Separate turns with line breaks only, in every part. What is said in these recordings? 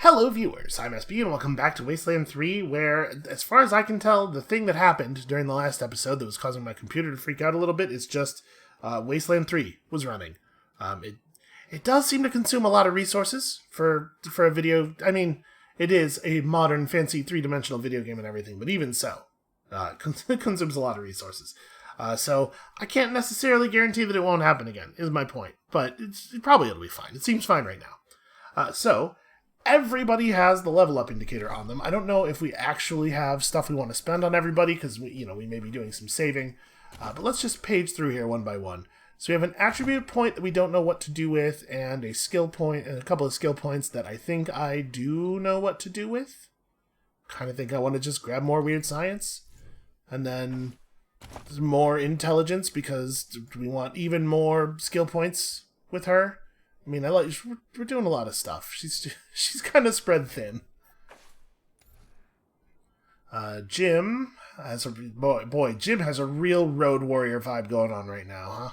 Hello viewers, I'm SB and welcome back to Wasteland 3, where, as far as I can tell, the thing that happened during the last episode that was causing my computer to freak out a little bit is just Wasteland 3 was running. It does seem to consume a lot of resources for a video. I mean, it is a modern, fancy, three-dimensional video game and everything, but even so, it consumes a lot of resources. So I can't necessarily guarantee that it won't happen again, is my point. But probably it'll be fine. It seems fine right now. So everybody has the level up indicator on them. I don't know if we actually have stuff we want to spend on everybody, because we may be doing some saving. But let's just page through here one by one. So we have an attribute point that we don't know what to do with, and a skill point, and a couple of skill points that I think I do know what to do with. Kind of think I want to just grab more weird science. And then more intelligence, because we want even more skill points with her. I mean, we're doing a lot of stuff. She's kind of spread thin. Jim has Jim has a real road warrior vibe going on right now,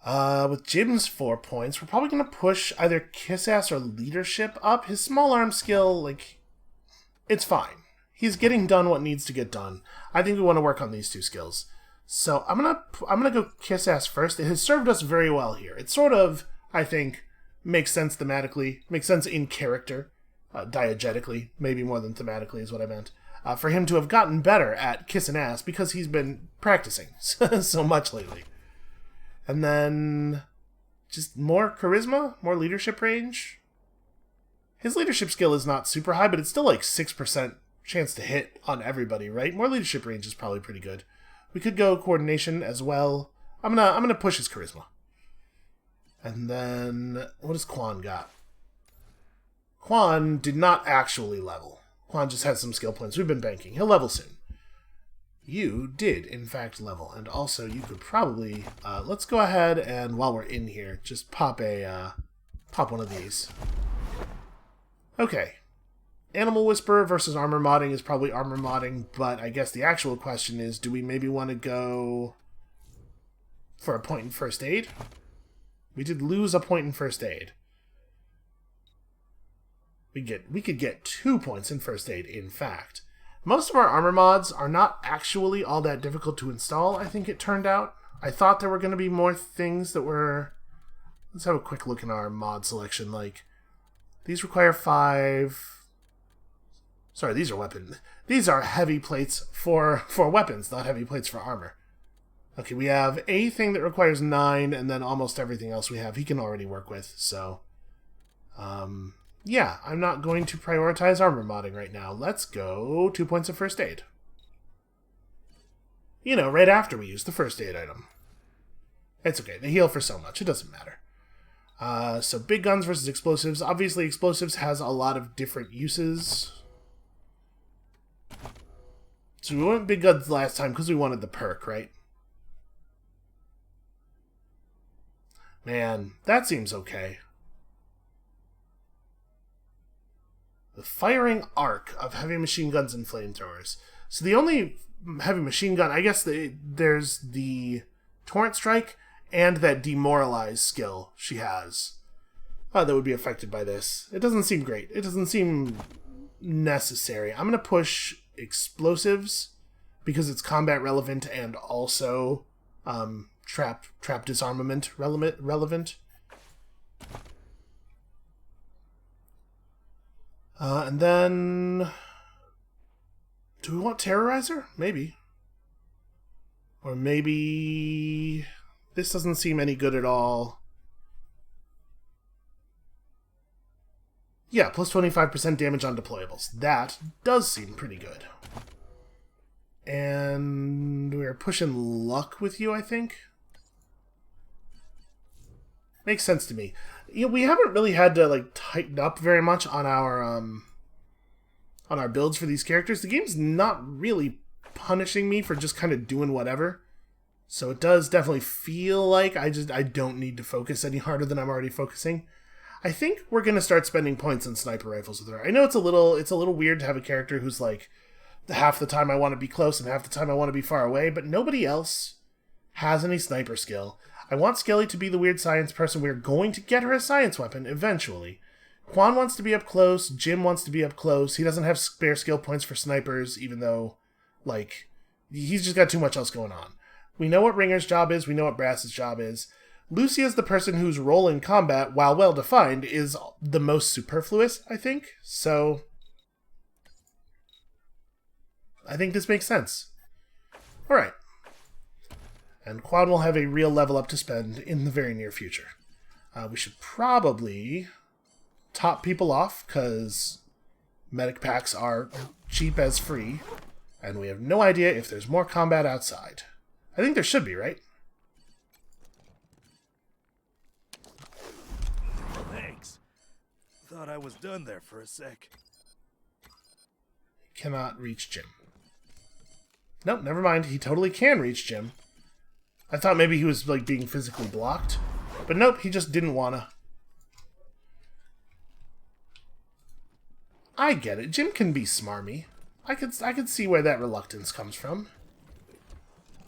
huh? With Jim's 4 points, we're probably going to push either kiss ass or leadership up. His small arm skill, it's fine. He's getting done what needs to get done. I think we want to work on these two skills. So I'm gonna go kiss ass first. It has served us very well here. It sort of, I think, makes sense thematically, makes sense in character, diegetically, maybe more than thematically is what I meant. For him to have gotten better at kissing ass because he's been practicing so much lately. And then just more charisma, more leadership range. His leadership skill is not super high, but it's still like 6% chance to hit on everybody, right? More leadership range is probably pretty good. We could go coordination as well. I'm gonna push his charisma. And then what does Quan got? Quan did not actually level. Quan just has some skill points. We've been banking. He'll level soon. You did, in fact, level. And also, you could probably... let's go ahead and, while we're in here, just pop one of these. Okay. Animal Whisperer versus armor modding is probably armor modding, but I guess the actual question is, do we maybe want to go for a point in first aid? We did lose a point in first aid. We could get 2 points in first aid, in fact. Most of our armor mods are not actually all that difficult to install, I think it turned out. I thought there were going to be more things that were... Let's have a quick look in our mod selection. These require 5... Sorry, these are weapons. These are heavy plates for weapons, not heavy plates for armor. Okay, we have a thing that requires 9, and then almost everything else we have he can already work with, so... yeah, I'm not going to prioritize armor modding right now. Let's go 2 points of first aid. Right after we use the first aid item. It's okay, they heal for so much, it doesn't matter. So big guns versus explosives. Obviously, explosives has a lot of different uses. So we went big guns last time because we wanted the perk, right? Man, that seems okay. The firing arc of heavy machine guns and flamethrowers. So the only heavy machine gun, I guess there's the Torrent Strike and that Demoralize skill she has. That would be affected by this. It doesn't seem great. It doesn't seem necessary. I'm going to push explosives because it's combat relevant and also trap disarmament relevant. And then do we want Terrorizer? Maybe. Or maybe this doesn't seem any good at all. Yeah, plus 25% damage on deployables. That does seem pretty good. And we're pushing luck with you, I think. Makes sense to me. We haven't really had to tighten up very much on our builds for these characters. The game's not really punishing me for just kind of doing whatever. So it does definitely feel like I don't need to focus any harder than I'm already focusing. I think we're going to start spending points on sniper rifles with her. I know it's a little weird to have a character who's half the time I want to be close and half the time I want to be far away, but nobody else has any sniper skill. I want Skelly to be the weird science person. We're going to get her a science weapon eventually. Quan wants to be up close. Jim wants to be up close. He doesn't have spare skill points for snipers, even though, like, he's just got too much else going on. We know what Ringer's job is. We know what Brass's job is. Lucy is the person whose role in combat, while well-defined, is the most superfluous, I think. So, I think this makes sense. Alright. And Quan will have a real level up to spend in the very near future. We should probably top people off, because medic packs are cheap as free, and we have no idea if there's more combat outside. I think there should be, right?
Thanks. Thought I was done there for a sec.
Cannot reach Jim. Nope, never mind. He totally can reach Jim. I thought maybe he was, like, being physically blocked. But nope, he just didn't wanna. I get it. Jim can be smarmy. I could see where that reluctance comes from.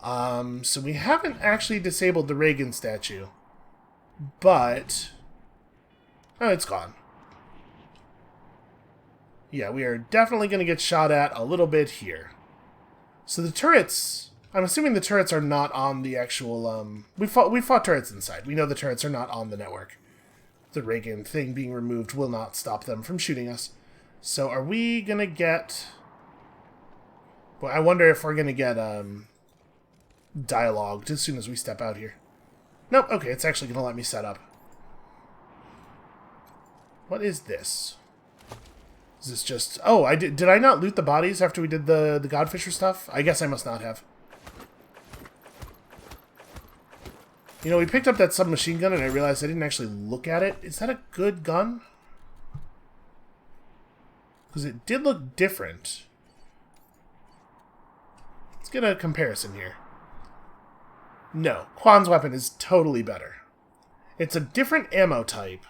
So we haven't actually disabled the Reagan statue. But... oh, it's gone. Yeah, we are definitely going to get shot at a little bit here. So the turrets... I'm assuming the turrets are not on the actual... We fought turrets inside. We know the turrets are not on the network. The Reagan thing being removed will not stop them from shooting us. So are we going to get... well, I wonder if we're going to get dialogued as soon as we step out here. Nope, okay, it's actually going to let me set up. What is this? Is this just... oh, did I not loot the bodies after we did the Godfisher stuff? I guess I must not have. You know, we picked up that submachine gun and I realized I didn't actually look at it. Is that a good gun? Because it did look different. Let's get a comparison here. No, Quan's weapon is totally better. It's a different ammo type.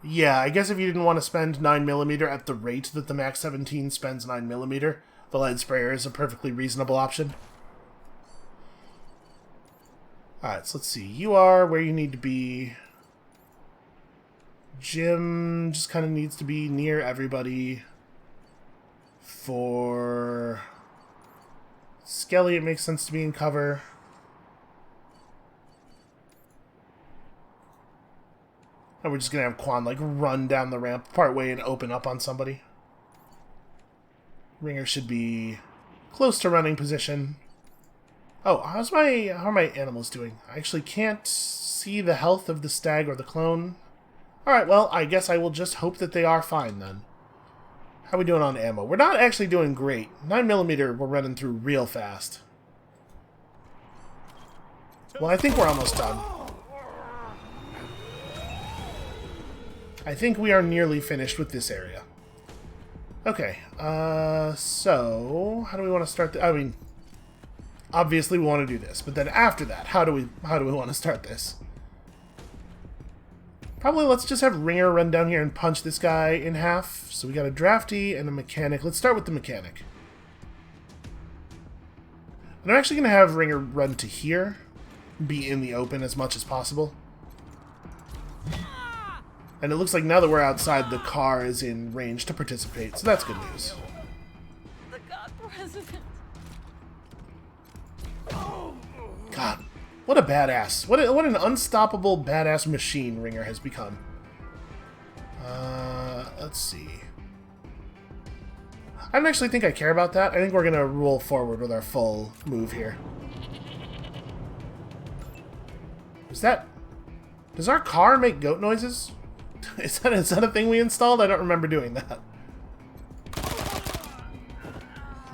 Yeah, I guess if you didn't want to spend 9mm at the rate that the Mac 17 spends 9mm, the lead sprayer is a perfectly reasonable option. Alright, so let's see. You are where you need to be. Jim just kind of needs to be near everybody. For Skelly, it makes sense to be in cover. And we're just going to have Quan, like, run down the ramp partway and open up on somebody. Ringer should be close to running position. Oh, how are my animals doing? I actually can't see the health of the stag or the clone. Alright, well, I guess I will just hope that they are fine, then. How are we doing on ammo? We're not actually doing great. 9mm we're running through real fast. Well, I think we're almost done. I think we are nearly finished with this area. Okay, so how do we want to start I mean, obviously we want to do this, but then after that, how do we want to start this? Probably let's just have Ringer run down here and punch this guy in half. So we got a drafty and a mechanic. Let's start with the mechanic. And I'm actually going to have Ringer run to here, be in the open as much as possible. And it looks like now that we're outside, the car is in range to participate, so that's good news.
The God President.
God, what a badass. What an unstoppable badass machine Ringer has become. Let's see. I don't actually think I care about that. I think we're going to roll forward with our full move here. Does our car make goat noises? Is that a thing we installed? I don't remember doing that.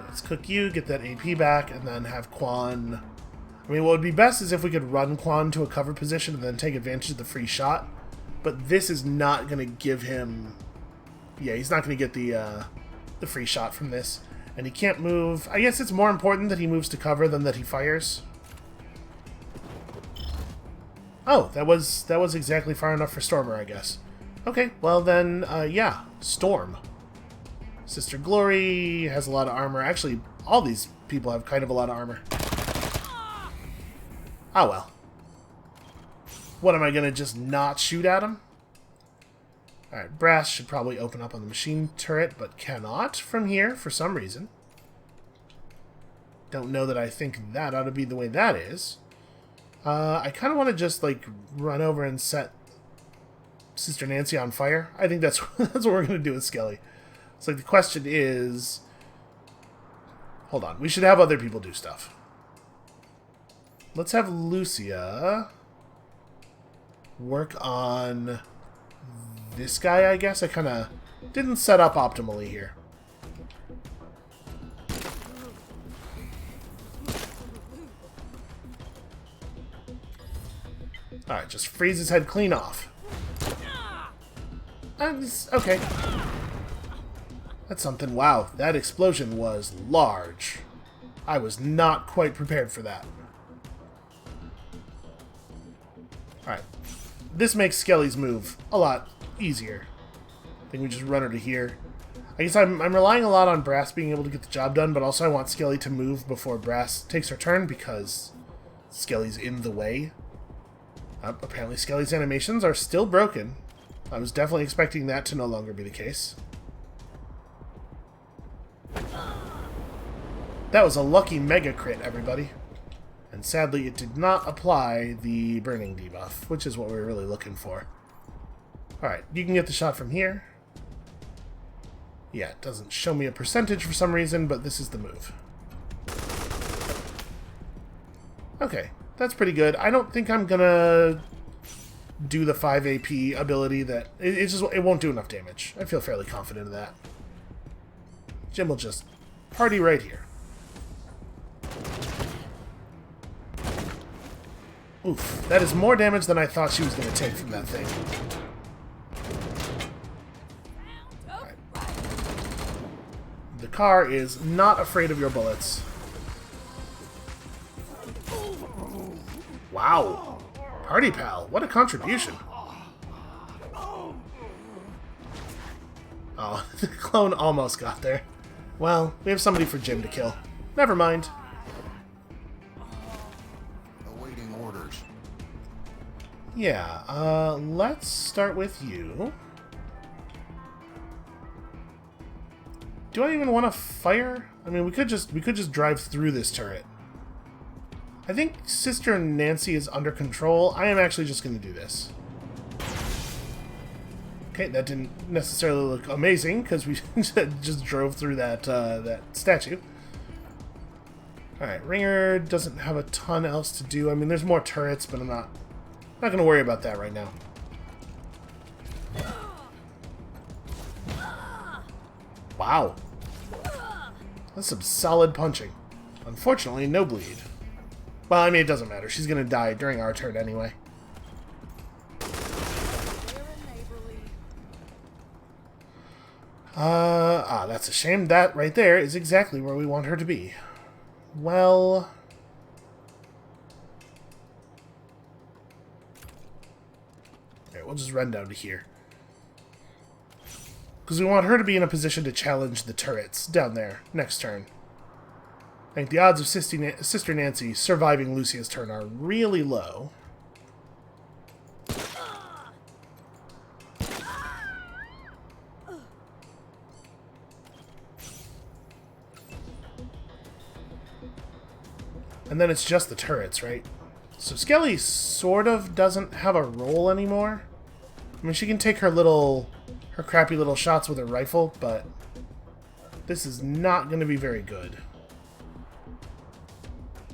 Let's cook you, get that AP back, and then have Quan... I mean, what would be best is if we could run Quan to a cover position and then take advantage of the free shot. But this is not going to give him... yeah, he's not going to get the free shot from this. And he can't move... I guess it's more important that he moves to cover than that he fires. Oh, that was exactly far enough for Stormer, I guess. Okay, well then, yeah, Storm. Sister Glory has a lot of armor. Actually, all these people have kind of a lot of armor. Oh well. What, am I going to just not shoot at him? Alright, Brass should probably open up on the machine turret, but cannot from here for some reason. Don't know that I think that ought to be the way that is. I kind of want to just, like, run over and set Sister Nancy on fire. I think that's, that's what we're going to do with Skelly. It's like, the question is... Hold on, we should have other people do stuff. Let's have Lucia work on this guy, I guess. I kind of didn't set up optimally here. Alright, just freeze his head clean off. Okay. That's something. Wow, that explosion was large. I was not quite prepared for that. Alright. This makes Skelly's move a lot easier. I think we just run her to here. I guess I'm relying a lot on Brass being able to get the job done, but also I want Skelly to move before Brass takes her turn because Skelly's in the way. Apparently Skelly's animations are still broken. I was definitely expecting that to no longer be the case. That was a lucky mega crit, everybody. And sadly, it did not apply the burning debuff, which is what we were really looking for. Alright, you can get the shot from here. Yeah, it doesn't show me a percentage for some reason, but this is the move. Okay, that's pretty good. I don't think I'm gonna do the 5 AP ability that... It won't do enough damage. I feel fairly confident of that. Jim will just party right here. Oof, that is more damage than I thought she was going to take from that thing. Right. The car is not afraid of your bullets. Wow. Party Pal, what a contribution. Oh, the clone almost got there. Well, we have somebody for Jim to kill. Never mind.
Awaiting orders.
Yeah, let's start with you. Do I even want to fire? I mean, we could just drive through this turret. I think Sister Nancy is under control. I am actually just going to do this. Okay, that didn't necessarily look amazing because we just drove through that that statue. All right, Ringer doesn't have a ton else to do. I mean, there's more turrets, but I'm not going to worry about that right now. Wow, that's some solid punching. Unfortunately, no bleed. Well, I mean, it doesn't matter. She's going to die during our turn anyway. That's a shame. That right there is exactly where we want her to be. Well... Alright, we'll just run down to here. Because we want her to be in a position to challenge the turrets down there next turn. I think the odds of Sister Nancy surviving Lucia's turn are really low. And then it's just the turrets, right? So Skelly sort of doesn't have a role anymore. I mean, she can take her crappy little shots with her rifle, but this is not going to be very good.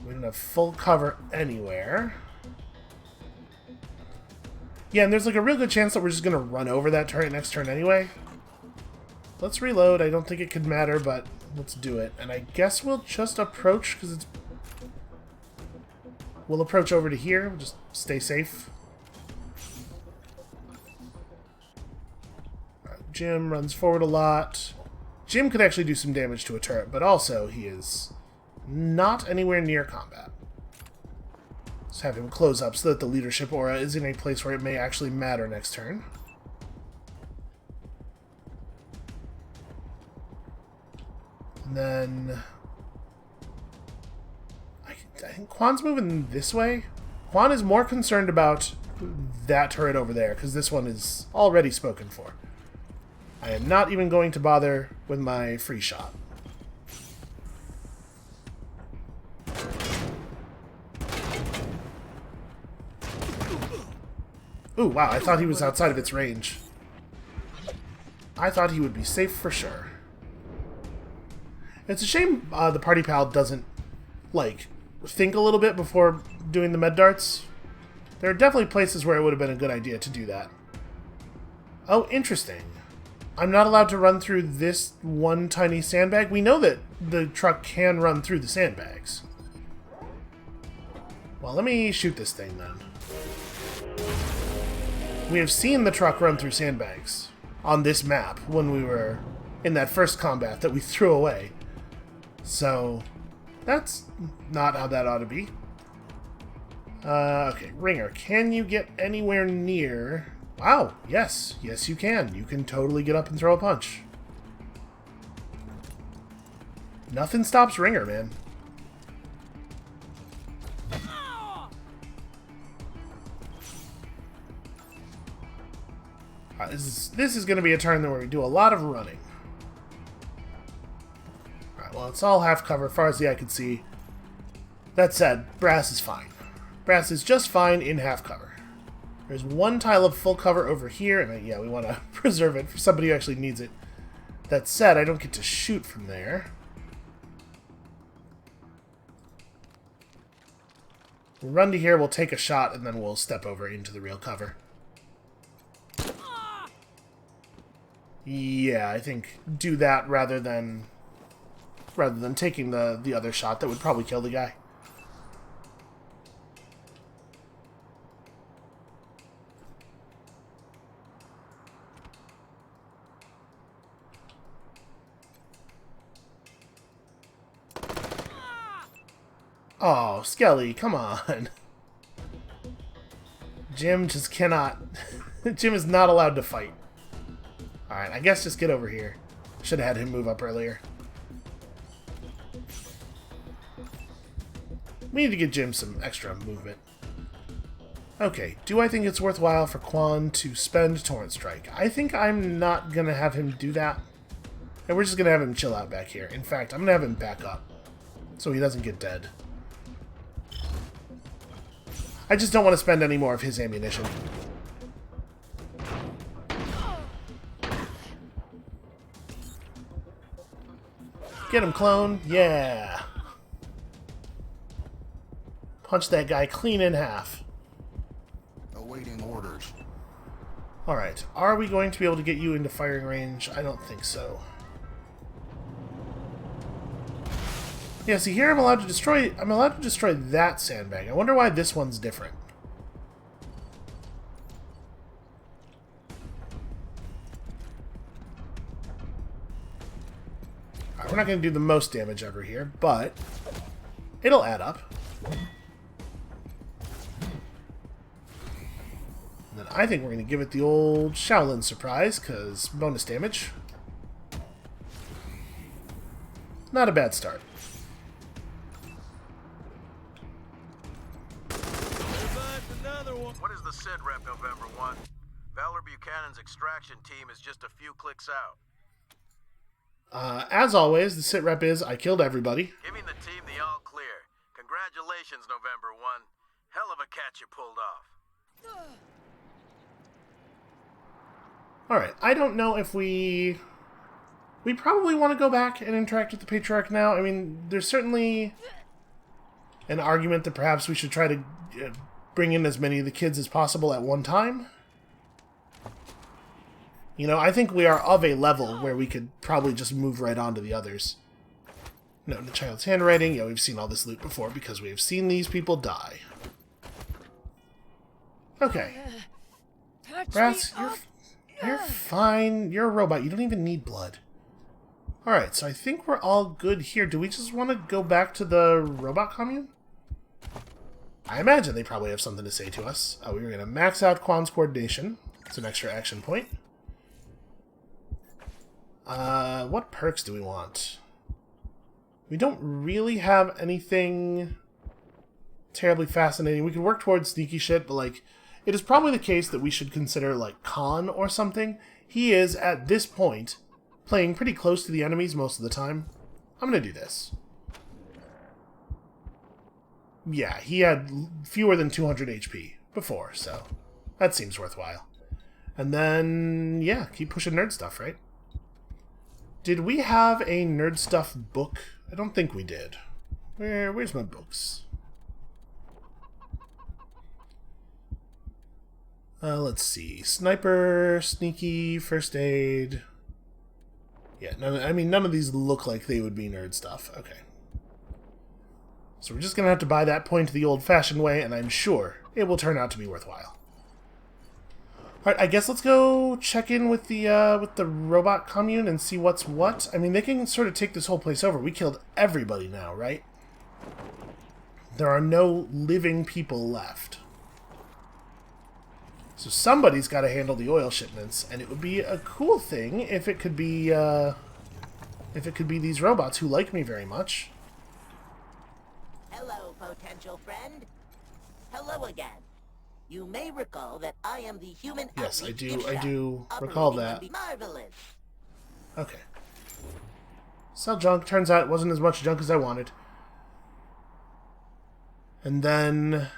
We don't have full cover anywhere. Yeah, and there's like a real good chance that we're just going to run over that turret next turn anyway. Let's reload. I don't think it could matter, but let's do it. And I guess we'll just approach, because it's... We'll approach over to here. We'll just stay safe. Jim runs forward a lot. Jim could actually do some damage to a turret, but also he is not anywhere near combat. Let's have him close up so that the leadership aura is in a place where it may actually matter next turn. And then... I think Quan's moving this way. Quan is more concerned about that turret over there, because this one is already spoken for. I am not even going to bother with my free shot. Ooh, wow, I thought he was outside of its range. I thought he would be safe for sure. It's a shame the party pal doesn't, like, think a little bit before doing the med darts. There are definitely places where it would have been a good idea to do that. Oh, interesting. I'm not allowed to run through this one tiny sandbag. We know that the truck can run through the sandbags. Well, let me shoot this thing then. We have seen the truck run through sandbags on this map when we were in that first combat that we threw away. So, that's not how that ought to be. Okay, Ringer, can you get anywhere near... Wow, yes. Yes, you can. You can totally get up and throw a punch. Nothing stops Ringer, man. This is going to be a turn where we do a lot of running. Alright, well, it's all half cover, as far as the eye can see. That said, Brass is fine. Brass is just fine in half cover. There's one tile of full cover over here, and yeah, we want to preserve it for somebody who actually needs it. That said, I don't get to shoot from there. We'll run to here, we'll take a shot, and then we'll step over into the real cover. Yeah, I think do that rather than taking the other shot that would probably kill the guy. Oh, Skelly, come on. Jim just cannot... Jim is not allowed to fight. Alright, I guess just get over here. Should have had him move up earlier. We need to give Jim some extra movement. Okay, do I think it's worthwhile for Quan to spend Torrent Strike? I think I'm not going to have him do that. And we're just going to have him chill out back here. In fact, I'm going to have him back up so he doesn't get dead. I just don't want to spend any more of his ammunition. Get him, clone. Yeah. Punch that guy clean in half.
Awaiting orders.
Alright. Are we going to be able to get you into firing range? I don't think so. Yeah, see here I'm allowed to destroy that sandbag. I wonder why this one's different. We're not going to do the most damage ever here, but it'll add up. And then I think we're going to give it the old Shaolin surprise, because bonus damage. Not a bad start.
What is the SID rep, November 1? Valor Buchanan's extraction team is just a few clicks out.
As always, the sit rep is, I killed everybody.
Giving the team the all clear. Congratulations, November 1. Hell of a catch you pulled off.
Alright, I don't know if we probably want to go back and interact with the Patriarch now. I mean, there's certainly an argument that perhaps we should try to bring in as many of the kids as possible at one time. You know, I think we are of a level where we could probably just move right on to the others. No, the child's handwriting. Yeah, we've seen all this loot before because we have seen these people die. Okay. Brass, you're fine. You're a robot. You don't even need blood. Alright, so I think we're all good here. Do we just want to go back to the robot commune? I imagine they probably have something to say to us. We were going to max out Quan's coordination. It's an extra action point. What perks do we want? We don't really have anything terribly fascinating. We could work towards sneaky shit, but, like, it is probably the case that we should consider, like, Khan or something. He is, at this point, playing pretty close to the enemies most of the time. I'm going to do this. Yeah, he had fewer than 200 HP before, so that seems worthwhile. And then, yeah, keep pushing nerd stuff, right? Did we have a nerd stuff book? I don't think we did. Where's my books? Let's see. Sniper, sneaky, first aid. Yeah, none of these look like they would be nerd stuff. Okay. So we're just going to have to buy that point the old-fashioned way, and I'm sure it will turn out to be worthwhile. Alright, I guess let's go check in with the robot commune and see what's what. I mean, they can sort of take this whole place over. We killed everybody now, right? There are no living people left. So somebody's got to handle the oil shipments, and it would be a cool thing if it could be these robots who like me very much.
Hello, potential friend. Hello again. You may recall that I am the human.
Yes, I do recall that.
Marvelous.
Okay. Sell junk. Turns out it wasn't as much junk as I wanted. And then,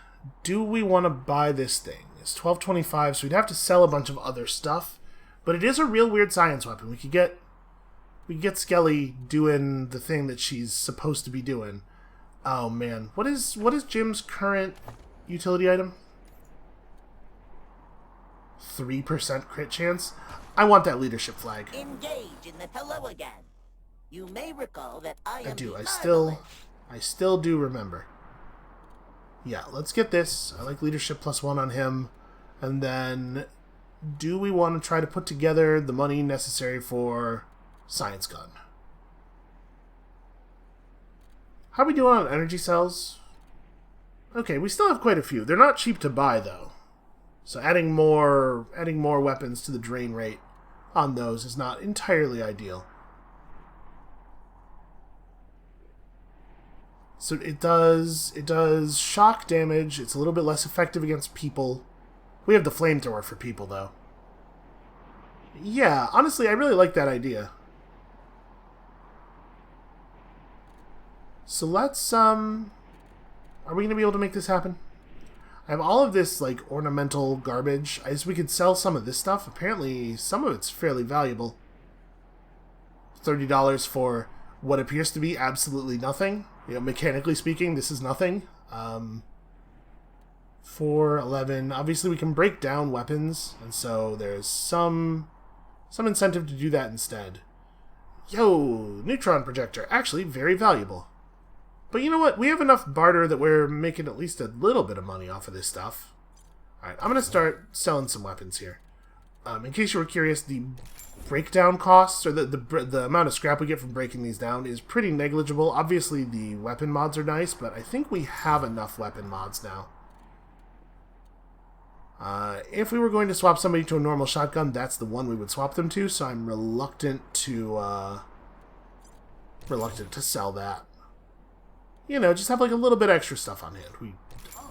do we want to buy this thing? It's $12.25, so we'd have to sell a bunch of other stuff. But it is a real weird science weapon. We could get Skelly doing the thing that she's supposed to be doing. Oh man, what is Jim's current utility item? 3% crit chance? I want that leadership flag.
Engage in the hello again. You may recall that I am.
I still do remember. Yeah, let's get this. I like leadership +1 on him. And then, do we want to try to put together the money necessary for Science Gun? How are we doing on energy cells? Okay, we still have quite a few. They're not cheap to buy, though. So adding more weapons to the drain rate on those is not entirely ideal. So it does shock damage. It's a little bit less effective against people. We have the flamethrower for people, though. Yeah, honestly, I really like that idea. So let's, are we going to be able to make this happen? I have all of this, like, ornamental garbage. I guess we could sell some of this stuff. Apparently, some of it's fairly valuable. $30 for what appears to be absolutely nothing. You know, mechanically speaking, this is nothing. $4.11. Obviously, we can break down weapons, and so there's some incentive to do that instead. Yo, neutron projector. Actually, very valuable. But you know what? We have enough barter that we're making at least a little bit of money off of this stuff. Alright, I'm going to start selling some weapons here. In case you were curious, the breakdown costs, or the amount of scrap we get from breaking these down, is pretty negligible. Obviously, the weapon mods are nice, but I think we have enough weapon mods now. If we were going to swap somebody to a normal shotgun, that's the one we would swap them to, so I'm reluctant to sell that. You know, just have like a little bit extra stuff on hand.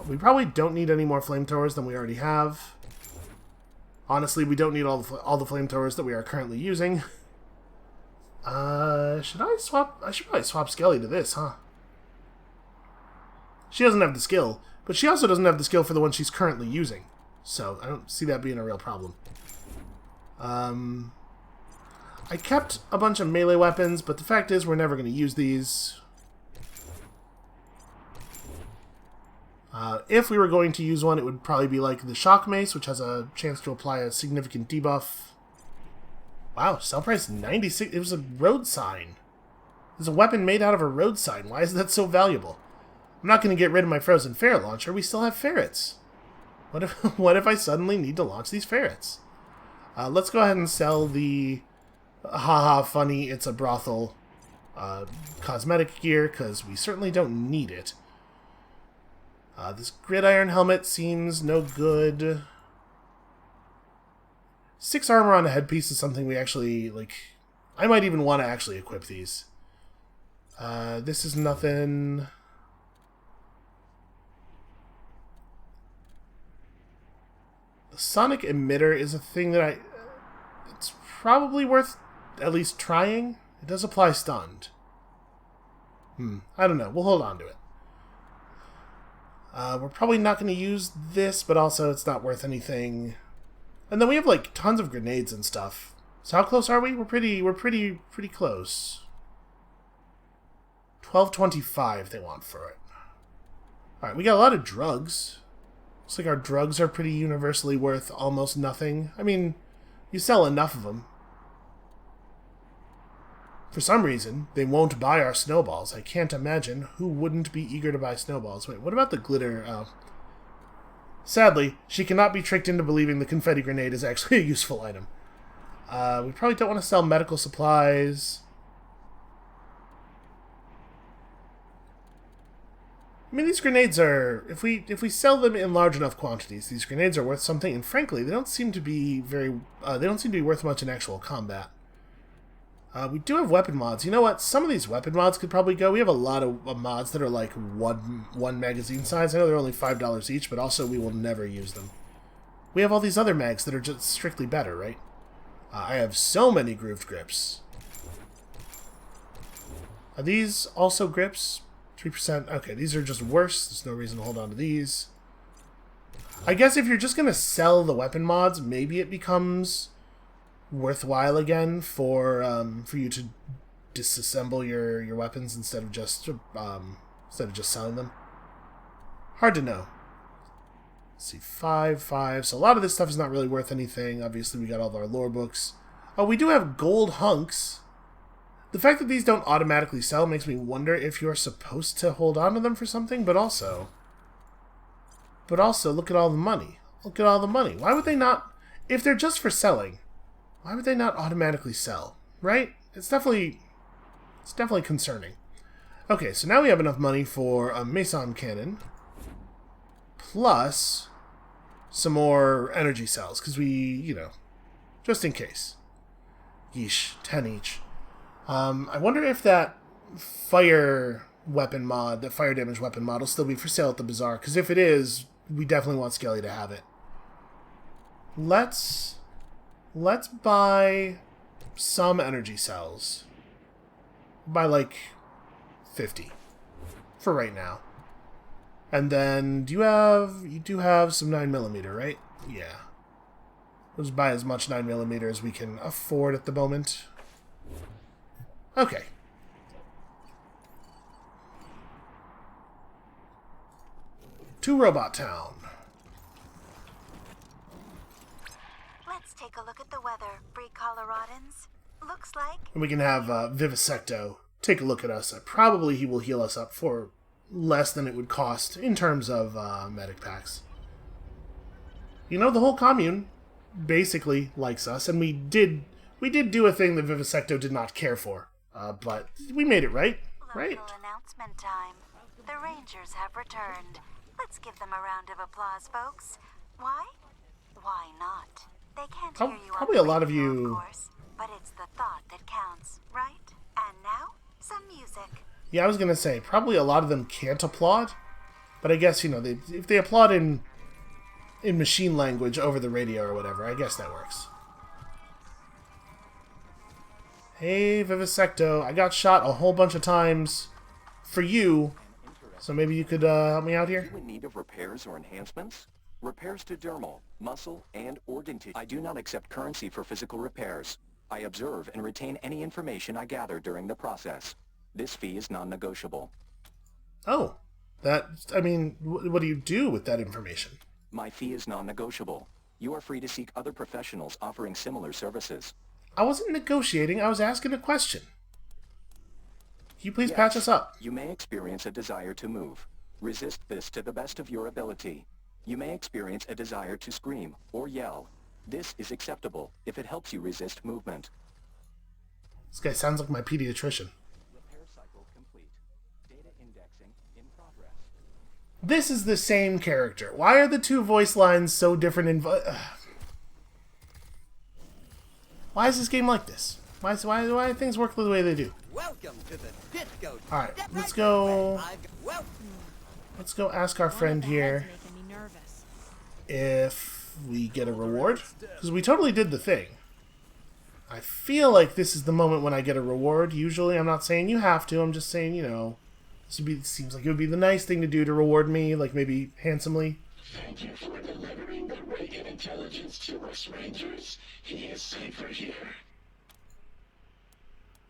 We probably don't need any more flamethrowers than we already have. Honestly, we don't need all the flamethrowers that we are currently using. Should I swap? I should probably swap Skelly to this, huh? She doesn't have the skill, but she also doesn't have the skill for the one she's currently using. So, I don't see that being a real problem. I kept a bunch of melee weapons, but the fact is we're never going to use these. If we were going to use one, it would probably be like the Shock Mace, which has a chance to apply a significant debuff. Wow, sell price 96. It was a road sign. There's a weapon made out of a road sign. Why is that so valuable? I'm not going to get rid of my frozen ferret launcher. We still have ferrets. What if I suddenly need to launch these ferrets? Let's go ahead and sell the haha funny it's a brothel cosmetic gear, because we certainly don't need it. This gridiron helmet seems no good. 6 armor on a headpiece is something we actually, like... I might even want to actually equip these. This is nothing... The sonic emitter is a thing that it's probably worth at least trying. It does apply stunned. I don't know. We'll hold on to it. We're probably not going to use this, but also it's not worth anything. And then we have like tons of grenades and stuff. So how close are we? We're pretty close. 1225 they want for it. Alright, we got a lot of drugs. Looks like our drugs are pretty universally worth almost nothing. I mean, you sell enough of them. For some reason, they won't buy our snowballs. I can't imagine who wouldn't be eager to buy snowballs. Wait, what about the glitter? Oh. Sadly, she cannot be tricked into believing the confetti grenade is actually a useful item. We probably don't want to sell medical supplies. I mean, these grenades are... If we sell them in large enough quantities, these grenades are worth something. And frankly, they don't seem to be very... they don't seem to be worth much in actual combat. We do have weapon mods. You know what? Some of these weapon mods could probably go. We have a lot of mods that are like one magazine size. I know they're only $5 each, but also we will never use them. We have all these other mags that are just strictly better, right? I have so many grooved grips. Are these also grips? 3%. Okay, these are just worse. There's no reason to hold on to these. I guess if you're just going to sell the weapon mods, maybe it becomes worthwhile again for you to disassemble your weapons instead of just selling them. Hard to know. Let's see, 5. So a lot of this stuff is not really worth anything. Obviously, we got all of our lore books. Oh, we do have gold hunks. The fact that these don't automatically sell makes me wonder if you're supposed to hold on to them for something, but also, look at all the money. Look at all the money. Why would they not, if they're just for selling, why would they not automatically sell, right? It's definitely concerning. Okay, so now we have enough money for a Mason cannon, plus some more energy cells, because we, just in case. Yeesh, 10 each. I wonder if that fire weapon mod, that fire damage weapon mod, will still be for sale at the bazaar, because if it is, we definitely want Skelly to have it. Let's buy some energy cells. Buy like 50 for right now. And then you do have some 9mm, right? Yeah. Let's buy as much 9mm as we can afford at the moment. Okay. To Robot Town.
Let's take a look at the weather, free Coloradans. Looks like...
And we can have Vivisecto take a look at us. Probably he will heal us up for less than it would cost in terms of medic packs. The whole commune basically likes us, and we did do a thing that Vivisecto did not care for. But we made it right, right?
Local announcement time. The Rangers have returned. Let's give them a round of applause, folks. Why? Why not? They can't hear you
probably
on
a lot of
radio,
you...
of course, but it's the thought that counts, right? And now, some music.
Yeah, I was gonna say, probably a lot of them can't applaud, but I guess, if they applaud in machine language over the radio or whatever, I guess that works. Hey, Vivisecto, I got shot a whole bunch of times for you, so maybe you could help me out here?
Are you in need of repairs or enhancements? Repairs to dermal, muscle, and organ tissue. I do not accept currency for physical repairs. I observe and retain any information I gather during the process. This fee is non-negotiable.
Oh, what do you do with that information?
My fee is non-negotiable. You are free to seek other professionals offering similar services.
I wasn't negotiating, I was asking a question. Can you please patch us up?
You may experience a desire to move. Resist this to the best of your ability. You may experience a desire to scream or yell. This is acceptable if it helps you resist movement.
This guy sounds like my pediatrician.
Repair cycle complete. Data indexing in progress.
This is the same character. Why are the two voice lines so different in Why is this game like this? Why do things work the way they do?
Welcome to the disco.
Alright, let's go ask our friend here if we get a reward. Because we totally did the thing. I feel like this is the moment when I get a reward. Usually, I'm not saying you have to. I'm just saying, you know, seems like it would be the nice thing to do to reward me, like maybe handsomely.
Thank you for delivering the radiant intelligence to us, Rangers. He is safer here.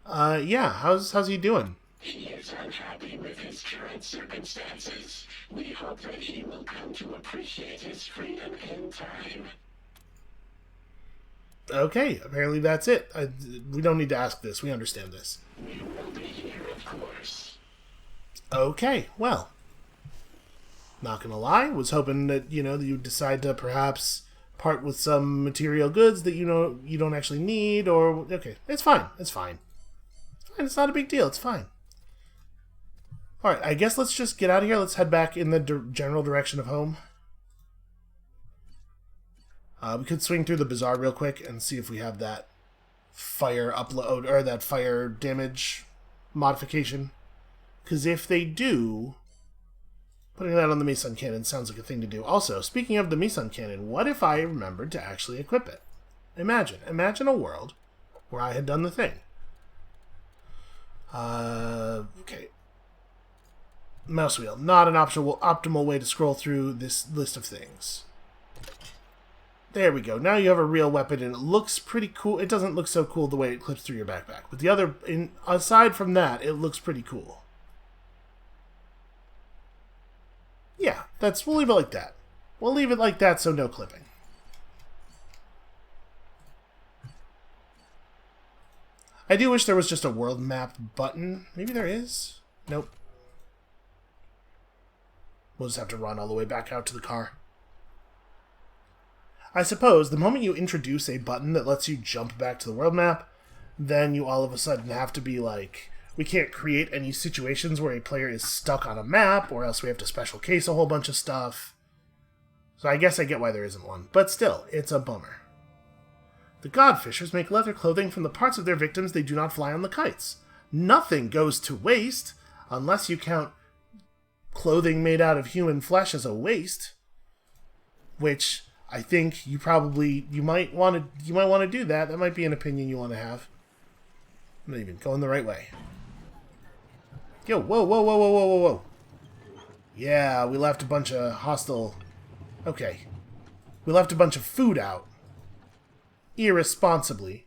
Yeah, how's he doing?
He is unhappy with his current circumstances. We hope that he will come to appreciate his freedom in time.
Okay, apparently that's it. We don't need to ask this. We understand this.
We will be here, of course.
Okay, well. Not gonna lie, was hoping that, you know, that you'd decide to perhaps part with some material goods that you know you don't actually need, or... Okay, it's fine. It's fine. It's fine. It's not a big deal. It's fine. Alright, I guess let's just get out of here. Let's head back in the general direction of home. We could swing through the bazaar real quick and see if we have that fire upload, or that fire damage modification. Because if they do, putting that on the Meson Cannon sounds like a thing to do. Also, speaking of the Meson Cannon, what if I remembered to actually equip it? Imagine a world where I had done the thing. Okay. Mouse wheel, not an optimal way to scroll through this list of things. There we go. Now you have a real weapon, and it looks pretty cool. It doesn't look so cool the way it clips through your backpack. But the other, aside from that, it looks pretty cool. Yeah, we'll leave it like that. We'll leave it like that, so no clipping. I do wish there was just a world map button. Maybe there is? Nope. We'll just have to run all the way back out to the car. I suppose the moment you introduce a button that lets you jump back to the world map, then you all of a sudden have to be like, we can't create any situations where a player is stuck on a map, or else we have to special case a whole bunch of stuff. So I guess I get why there isn't one. But still, it's a bummer. The Godfishers make leather clothing from the parts of their victims they do not fly on the kites. Nothing goes to waste, unless you count clothing made out of human flesh as a waste. Which... I think you might want to do that. That might be an opinion you want to have. I'm not even going the right way. Yo, whoa. Yeah, we left a bunch of hostile... Okay. We left a bunch of food out. Irresponsibly.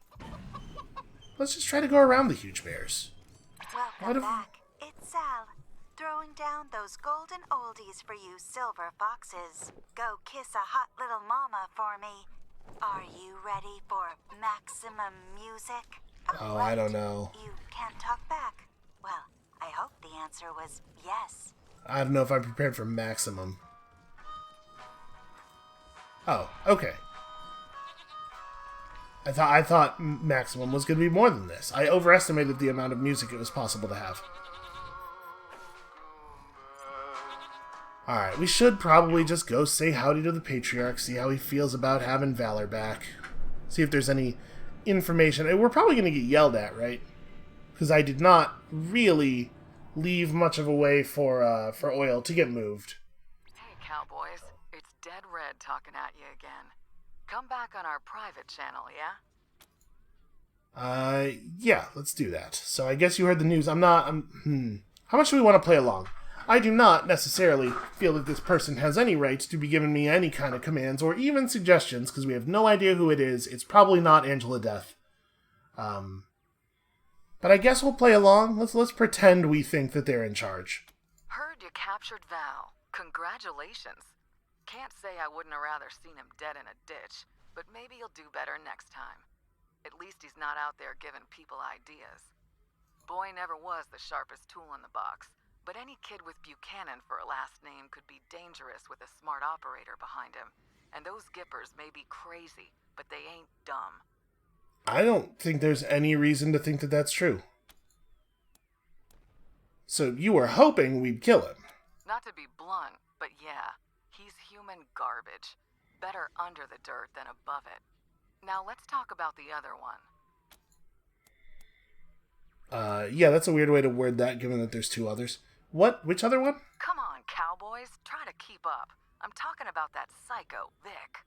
Let's just try to go around the huge bears.
Welcome back. It's Sal. Throwing down those golden oldies for you silver foxes. Go kiss a hot little mama for me. Are you ready for maximum music?
Oh, I don't know.
You can't talk back. Well, I hope the answer was yes.
I don't know if I'm prepared for maximum. Oh, okay. I thought maximum was going to be more than this. I overestimated the amount of music it was possible to have. Alright, we should probably just go say howdy to the Patriarch, see how he feels about having Valor back. See if there's any information. We're probably going to get yelled at, right? Because I did not really leave much of a way for oil to get moved.
Hey, cowboys. It's Dead Red talking at you again. Come back on our private channel, yeah?
Yeah, let's do that. So I guess you heard the news. How much do we want to play along? I do not necessarily feel that this person has any right to be giving me any kind of commands or even suggestions, because we have no idea who it is. It's probably not Angela Death. But I guess we'll play along. Let's pretend we think that they're in charge.
Heard you captured Val. Congratulations. Can't say I wouldn't have rather seen him dead in a ditch, but maybe he'll do better next time. At least he's not out there giving people ideas. Boy never was the sharpest tool in the box. But any kid with Buchanan for a last name could be dangerous with a smart operator behind him. And those Gippers may be crazy, but they ain't dumb.
I don't think there's any reason to think that that's true. So you were hoping we'd kill him?
Not to be blunt, but yeah. He's human garbage. Better under the dirt than above it. Now let's talk about the other one.
Yeah, that's a weird way to word that, given that there's two others. What? Which other one?
Come on, cowboys. Try to keep up. I'm talking about that psycho, Vic.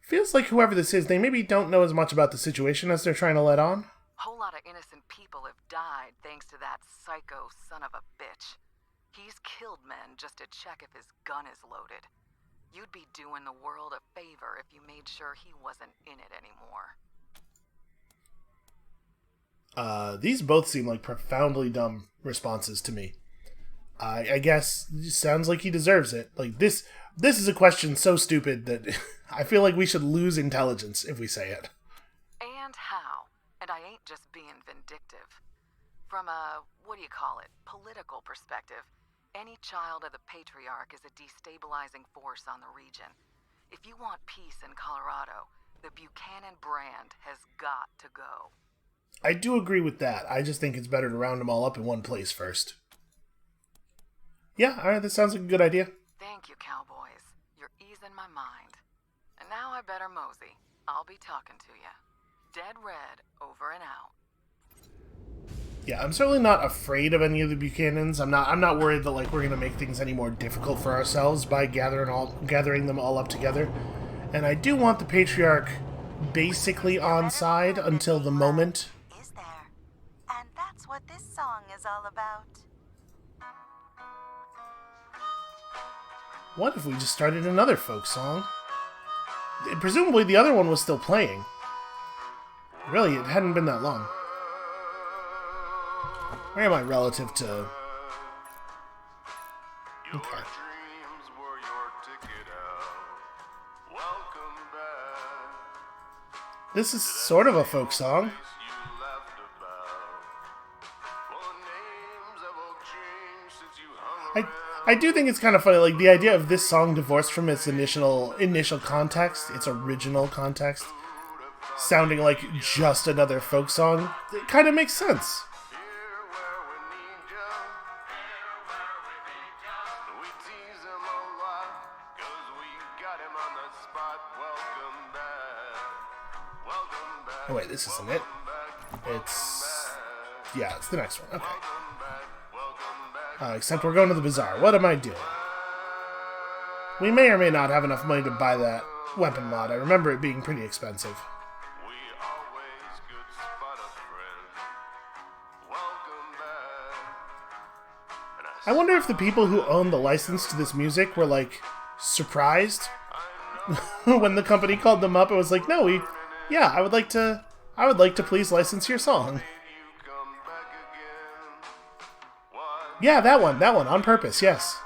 Feels like whoever this is, they maybe don't know as much about the situation as they're trying to let on.
Whole lot of innocent people have died thanks to that psycho son of a bitch. He's killed men just to check if his gun is loaded. You'd be doing the world a favor if you made sure he wasn't in it anymore.
These both seem like profoundly dumb responses to me. I guess it sounds like he deserves it. Like, this is a question so stupid that I feel like we should lose intelligence if we say it.
And how? And I ain't just being vindictive. From a, political perspective, any child of the Patriarch is a destabilizing force on the region. If you want peace in Colorado, the Buchanan brand has got to go.
I do agree with that. I just think it's better to round them all up in one place first. Yeah, alright, that sounds like a good idea.
Thank you, cowboys. You're easing my mind. And now I better mosey. I'll be talking to you. Dead Red, over and out.
Yeah, I'm certainly not afraid of any of the Buchanans. I'm not worried that like we're gonna make things any more difficult for ourselves by gathering them all up together. And I do want the Patriarch basically on side until the moment.
Is there? And that's what this song is all about.
What if we just started another folk song? Presumably the other one was still playing. Really, it hadn't been that long. Where am I relative to... Okay. This is sort of a folk song. I do think it's kind of funny, like, the idea of this song divorced from its initial context, its original context, sounding like just another folk song, it kind of makes sense. Oh wait, this isn't it. Yeah, it's the next one. Okay. Except we're going to the bazaar. What am I doing? We may or may not have enough money to buy that weapon mod. I remember it being pretty expensive. I wonder if the people who own the license to this music were, like, surprised when the company called them up and was like, no, I would like to please license your song. Yeah, that one, on purpose, yes.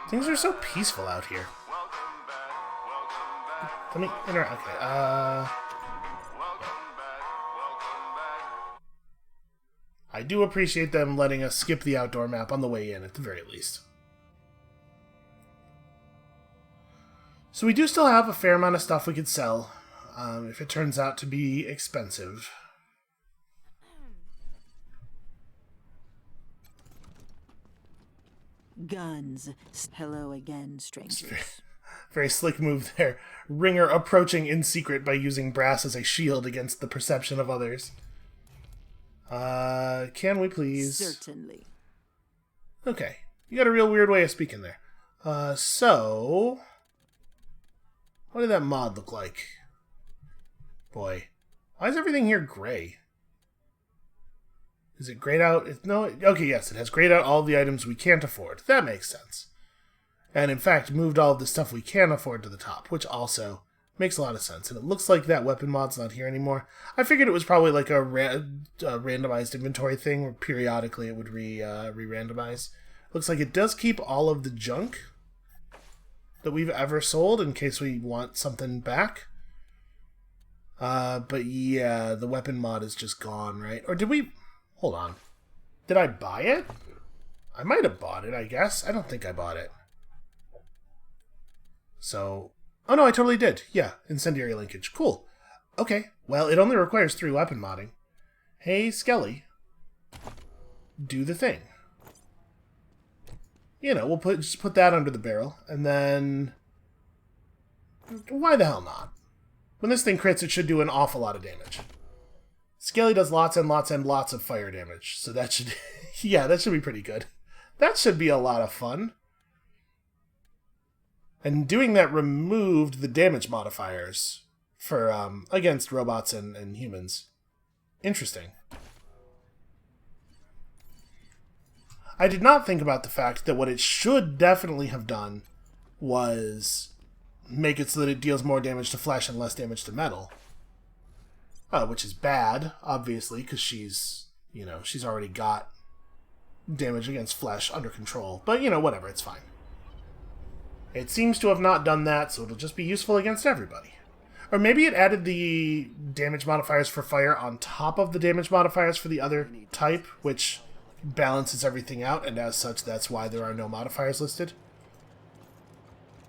Things are so peaceful out here. Let me interact. Okay, I do appreciate them letting us skip the outdoor map on the way in, at the very least. So we do still have a fair amount of stuff we could sell, if it turns out to be expensive.
Guns. Hello again, strangers.
Very slick move there. Ringer approaching in secret by using brass as a shield against the perception of others. Can we please?
Certainly.
Okay. You got a real weird way of speaking there. So... what did that mod look like? Boy. Why is everything here gray? Is it grayed out? No. Okay, yes, it has grayed out all the items we can't afford. That makes sense. And in fact, moved all of the stuff we can afford to the top, which also makes a lot of sense. And it looks like that weapon mod's not here anymore. I figured it was probably like a randomized inventory thing, where periodically it would re-randomize. Looks like it does keep all of the junk that we've ever sold in case we want something back. But yeah, the weapon mod is just gone, right? Or did we... hold on. Did I buy it? I might have bought it, I guess. I don't think I bought it. So... oh no, I totally did. Yeah, incendiary linkage. Cool. Okay, well, it only requires 3 weapon modding. Hey, Skelly. Do the thing. You know, we'll just put that under the barrel, and then... why the hell not? When this thing crits, it should do an awful lot of damage. Scaly does lots and lots and lots of fire damage, so that should, yeah, that should be pretty good. That should be a lot of fun. And doing that removed the damage modifiers for against robots and humans. Interesting. I did not think about the fact that what it should definitely have done was make it so that it deals more damage to flesh and less damage to metal. Which is bad, obviously, because she's already got damage against flesh under control. But, whatever, it's fine. It seems to have not done that, so it'll just be useful against everybody. Or maybe it added the damage modifiers for fire on top of the damage modifiers for the other type, which balances everything out, and as such, that's why there are no modifiers listed.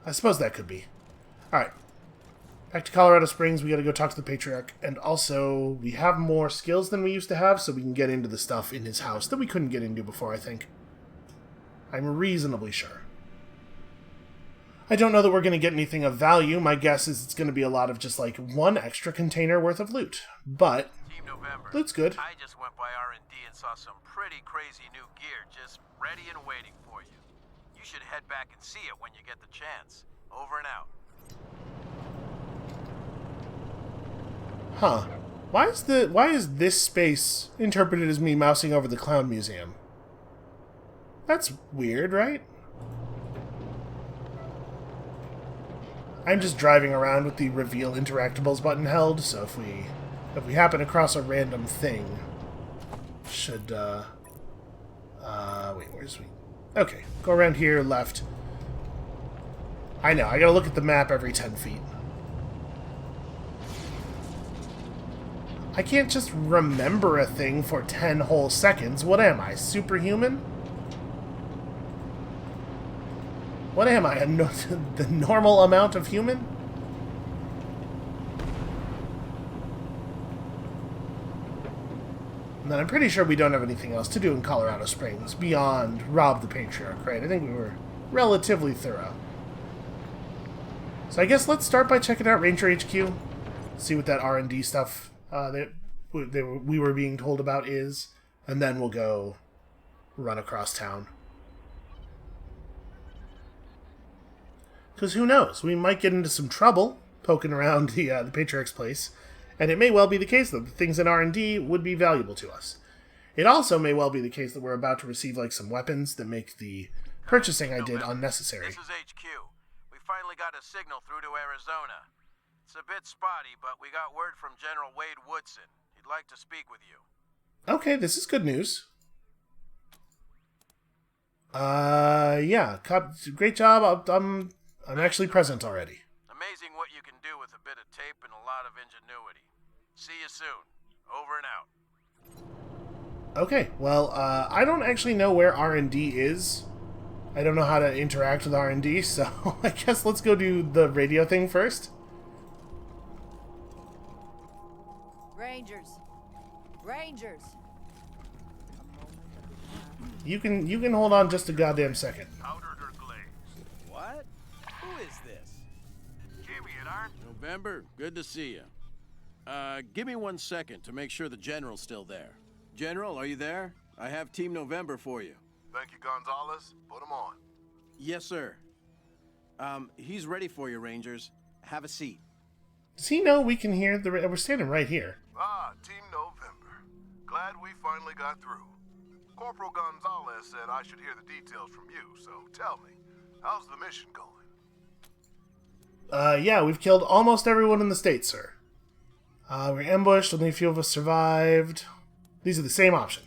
I suppose that could be. Alright. Back to Colorado Springs, we gotta go talk to the Patriarch, and also, we have more skills than we used to have, so we can get into the stuff in his house that we couldn't get into before, I think. I'm reasonably sure. I don't know that we're gonna get anything of value. My guess is it's gonna be a lot of just, like, one extra container worth of loot. But,
Team November,
loot's good.
I just went by R&D and saw some pretty crazy new gear just ready and waiting for you. You should head back and see it when you get the chance. Over and out.
Huh. Why is this space interpreted as me mousing over the Clown Museum? That's weird, right? I'm just driving around with the Reveal Interactables button held, so if we happen across a random thing, should, wait, where's we? Okay, go around here, left. I know, I gotta look at the map every 10 feet. I can't just remember a thing for 10 whole seconds. What am I, superhuman? What am I, the normal amount of human? And then I'm pretty sure we don't have anything else to do in Colorado Springs beyond rob the Patriarch, right? I think we were relatively thorough. So I guess let's start by checking out Ranger HQ. See what that R&D stuff that we were being told about is. And then we'll go run across town. Because who knows? We might get into some trouble poking around the Patriarch's place. And it may well be the case that the things in R&D would be valuable to us. It also may well be the case that we're about to receive like some weapons that make the purchasing I did unnecessary.
This is HQ. We finally got a signal through to Arizona. It's a bit spotty, but we got word from General Wade Woodson. He'd like to speak with you.
Okay, this is good news. Yeah, great job. I'm actually present already.
Amazing what you can do with a bit of tape and a lot of ingenuity. See you soon. Over and out.
Okay, well, I don't actually know where R&D is. I don't know how to interact with R&D, so I guess let's go do the radio thing first.
Rangers. Rangers.
You can hold on just a goddamn second.
Powdered or glazed? What? Who is this?
Jimmy and Art.
November, good to see you. Give me 1 second to make sure the General's still there. General, are you there? I have Team November for you.
Thank you, Gonzalez. Put him on.
Yes, sir. He's ready for you, Rangers. Have a seat.
Does he know we can hear the... We're standing right here.
Ah, Team November. Glad we finally got through. Corporal Gonzalez said I should hear the details from you, so tell me, how's the mission going?
Yeah, we've killed almost everyone in the state, sir. We're ambushed, only a few of us survived. These are the same option.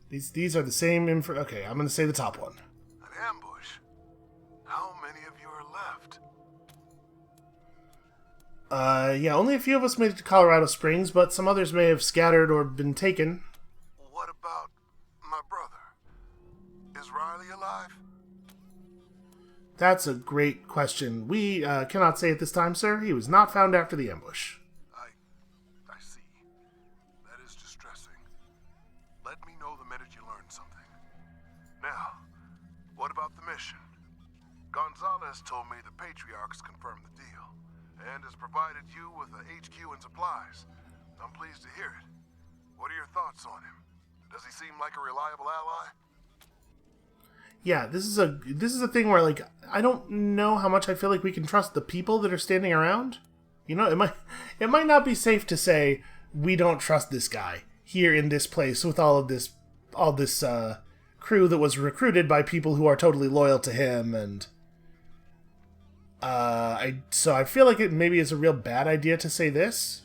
These are the same info... Okay, I'm gonna say the top one.
An ambush? How many of you are left?
Yeah, only a few of us made it to Colorado Springs, but some others may have scattered or been taken.
What about my brother? Is Riley alive?
That's a great question. We cannot say at this time, sir. He was not found after the ambush.
I see. That is distressing. Let me know the minute you learn something. Now, what about the mission? Gonzalez told me the Patriarch's confirmed the deal, and has provided you with a HQ and supplies. I'm pleased to hear it. What are your thoughts on him? Does he seem like a reliable ally?
Yeah, this is a thing where, like, I don't know how much I feel like we can trust the people that are standing around. You know, it might not be safe to say we don't trust this guy here in this place with all this crew that was recruited by people who are totally loyal to him, and so I feel like it maybe is a real bad idea to say this.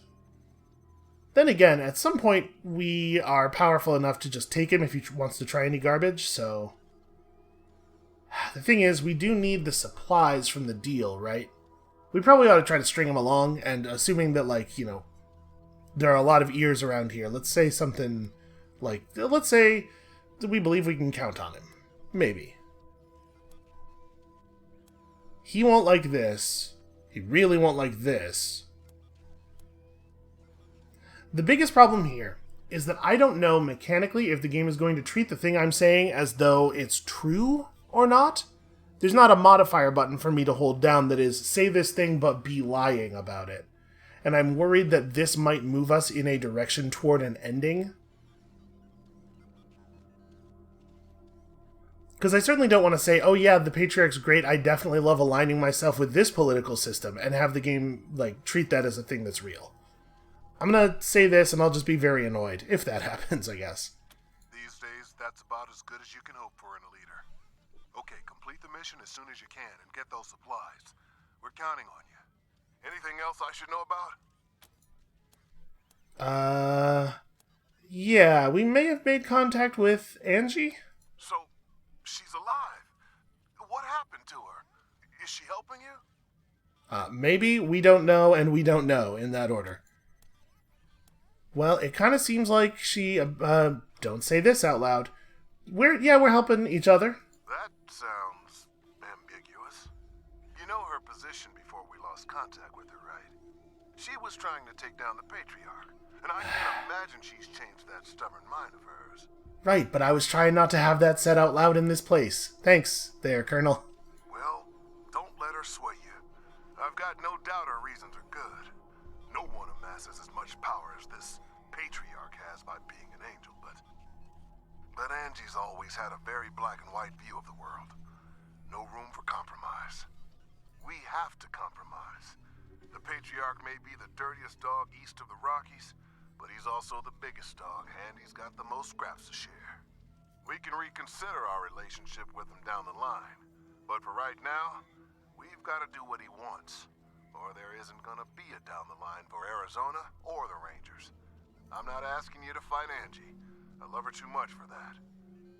Then again, at some point we are powerful enough to just take him if he wants to try any garbage, so the thing is, we do need the supplies from the deal, right? We probably ought to try to string him along, and assuming that, like, you know, there are a lot of ears around here, let's say something like, let's say that we believe we can count on him. Maybe. He won't like this. He really won't like this. The biggest problem here is that I don't know mechanically if the game is going to treat the thing I'm saying as though it's true or not. There's not a modifier button for me to hold down that is, say this thing but be lying about it. And I'm worried that this might move us in a direction toward an ending. Because I certainly don't want to say, oh yeah, the Patriarch's great, I definitely love aligning myself with this political system, and have the game, like, treat that as a thing that's real. I'm gonna say this, and I'll just be very annoyed, if that happens, I guess.
These days, that's about as good as you can hope for in a leader. Okay, complete the mission as soon as you can, and get those supplies. We're counting on you. Anything else I should know about?
Yeah, we may have made contact with Angie?
So, she's alive. What happened to her? Is she helping you?
Maybe, we don't know, and we don't know, in that order. Well, it kind of seems like she, don't say this out loud. We're helping each other.
That sounds ambiguous. You know her position before we lost contact with her, right? She was trying to take down the Patriarch, and I can't imagine she's changed that stubborn mind of hers.
Right, but I was trying not to have that said out loud in this place. Thanks, there, Colonel.
Well, don't let her sway you. I've got no doubt her reasons are good. No one amasses as much power as this Patriarch has by being an angel, but Angie's always had a very black and white view of the world. No room for compromise. We have to compromise. The Patriarch may be the dirtiest dog east of the Rockies, but he's also the biggest dog, and he's got the most scraps to share. We can reconsider our relationship with him down the line, but for right now, we've got to do what he wants, or there isn't gonna be a down the line for Arizona or the Rangers. I'm not asking you to fight Angie. I love her too much for that.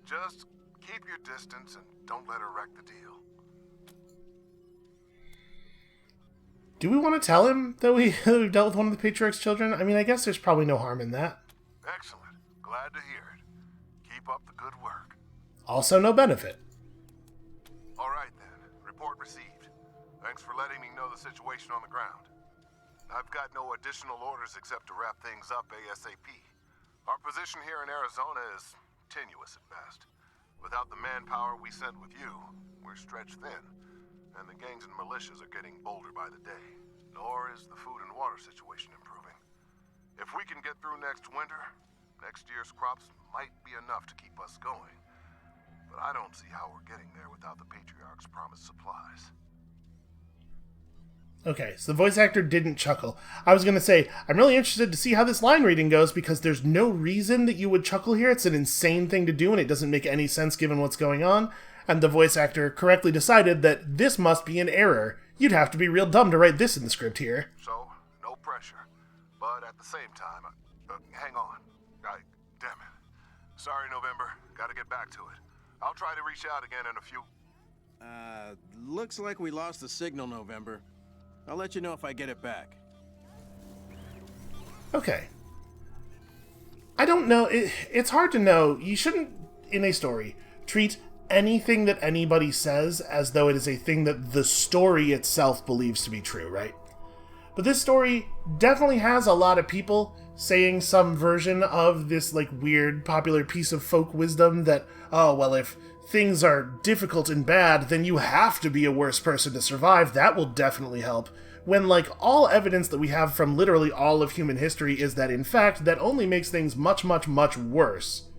Just keep your distance and don't let her wreck the deal.
Do we want to tell him that we've dealt with one of the Patriarch's children? I mean, I guess there's probably no harm in that.
Excellent. Glad to hear it. Keep up the good work.
Also no benefit.
All right, then. Report received. Thanks for letting me know the situation on the ground. I've got no additional orders except to wrap things up ASAP. Our position here in Arizona is tenuous at best. Without the manpower we sent with you, we're stretched thin. And the gangs and militias are getting bolder by the day. Nor is the food and water situation improving. If we can get through next winter, next year's crops might be enough to keep us going. But I don't see how we're getting there without the Patriarch's promised supplies.
Okay, so the voice actor didn't chuckle. I was going to say, I'm really interested to see how this line reading goes, because there's no reason that you would chuckle here. It's an insane thing to do, and it doesn't make any sense given what's going on. And the voice actor correctly decided that this must be an error. You'd have to be real dumb to write this in the script here.
So, no pressure. But at the same time, hang on. Damn it. Sorry, November. Gotta get back to it. I'll try to reach out again in a few...
Looks like we lost the signal, November. I'll let you know if I get it back.
Okay. I don't know. It's hard to know. You shouldn't, in a story, treat anything that anybody says as though it is a thing that the story itself believes to be true, right? But this story definitely has a lot of people saying some version of this, like, weird popular piece of folk wisdom that, oh, well, if things are difficult and bad, then you have to be a worse person to survive. That will definitely help. when, like, all evidence that we have from literally all of human history is that, in fact, that only makes things much, much, much worse.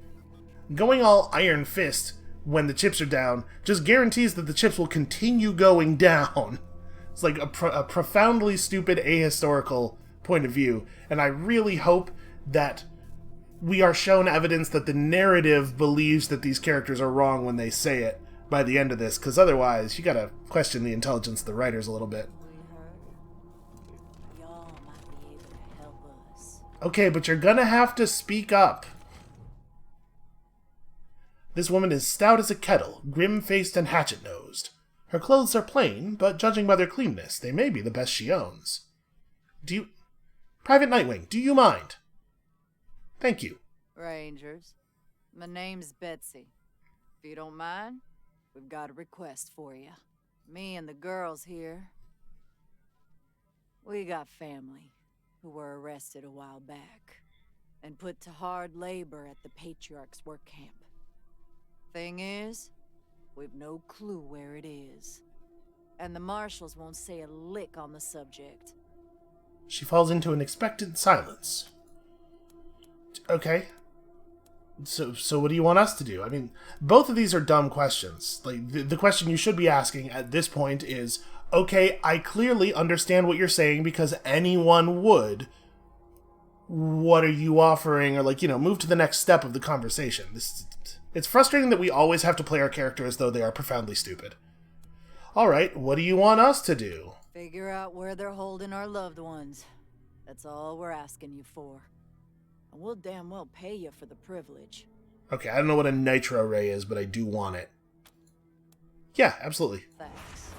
Going all Iron Fist when the chips are down just guarantees that the chips will continue going down. It's like a profoundly stupid ahistorical point of view, and I really hope that we are shown evidence that the narrative believes that these characters are wrong when they say it by the end of this, because otherwise you gotta question the intelligence of the writers a little bit.
Y'all might be able to help us.
Okay, but you're gonna have to speak up. This woman is stout as a kettle, grim-faced and hatchet-nosed. Her clothes are plain, but judging by their cleanness, they may be the best she owns. Private Nightwing, do you mind? Thank you.
Rangers, my name's Betsy. If you don't mind, we've got a request for you. Me and the girls here, we got family who were arrested a while back and put to hard labor at the Patriarch's work camp. Thing is, we've no clue where it is. And the marshals won't say a lick on the subject.
She falls into an expectant silence. Okay. So what do you want us to do? I mean, both of these are dumb questions. Like, the question you should be asking at this point is, okay, I clearly understand what you're saying because anyone would. What are you offering? Or, like, move to the next step of the conversation. It's frustrating that we always have to play our character as though they are profoundly stupid. Alright, what do you want us to do?
Figure out where they're holding our loved ones. That's all we're asking you for. And we'll damn well pay you for the privilege.
Okay, I don't know what a nitro ray is, but I do want it. Yeah, absolutely.
Thanks.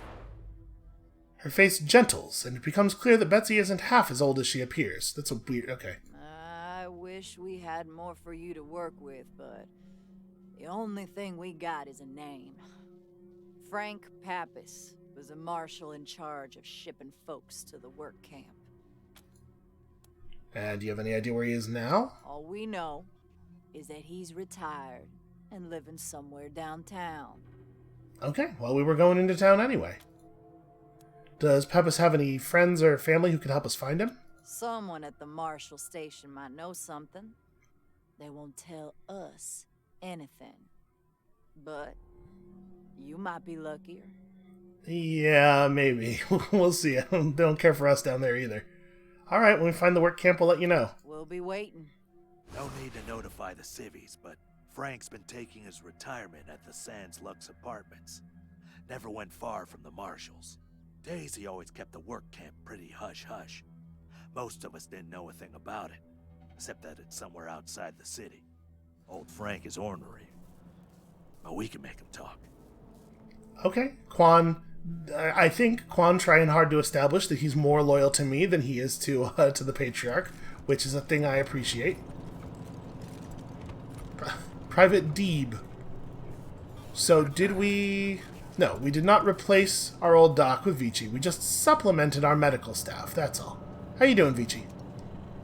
Her face gentles, and it becomes clear that Betsy isn't half as old as she appears. That's a weird... Okay.
I wish we had more for you to work with, but the only thing we got is a name. Frank Pappas was a marshal in charge of shipping folks to the work camp.
And do you have any idea where he is now?
All we know is that he's retired and living somewhere downtown.
Okay, well, we were going into town anyway. Does Pappas have any friends or family who could help us find him?
Someone at the marshal station might know something. They won't tell us anything. But you might be luckier.
Yeah, maybe. We'll see. They don't care for us down there either. Alright, when we find the work camp, we'll let you know.
We'll be waiting.
No need to notify the civvies, but Frank's been taking his retirement at the Sands Lux Apartments. Never went far from the marshals. Daisy always kept the work camp pretty hush-hush. Most of us didn't know a thing about it, except that it's somewhere outside the city. Old Frank is ornery, but we can make him talk.
Okay, Quan... I think Quan trying hard to establish that he's more loyal to me than he is to the Patriarch, which is a thing I appreciate. Private Deeb. So did we... No, we did not replace our old doc with Vici. We just supplemented our medical staff, that's all. How you doing, Vici?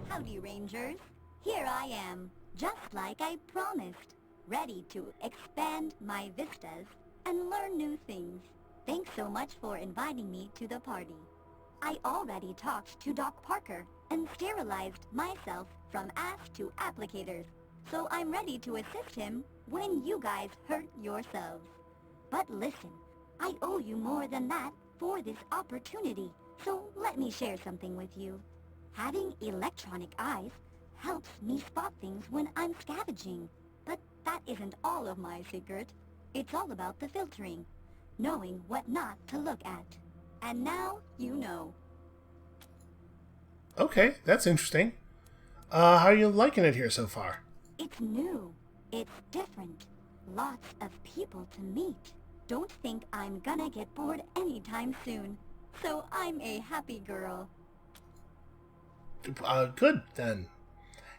Howdy, Rangers. Here I am, just like I promised, ready to expand my vistas and learn new things. Thanks so much for inviting me to the party. I already talked to Doc Parker and sterilized myself from ass to applicators, so I'm ready to assist him when you guys hurt yourselves. But listen, I owe you more than that for this opportunity, so let me share something with you. Having electronic eyes helps me spot things when I'm scavenging, but that isn't all of my secret. It's all about the filtering. Knowing what not to look at. And now you know.
Okay, that's interesting. How are you liking it here so far?
It's new. It's different. Lots of people to meet. Don't think I'm gonna get bored anytime soon. So I'm a happy girl.
Good, then.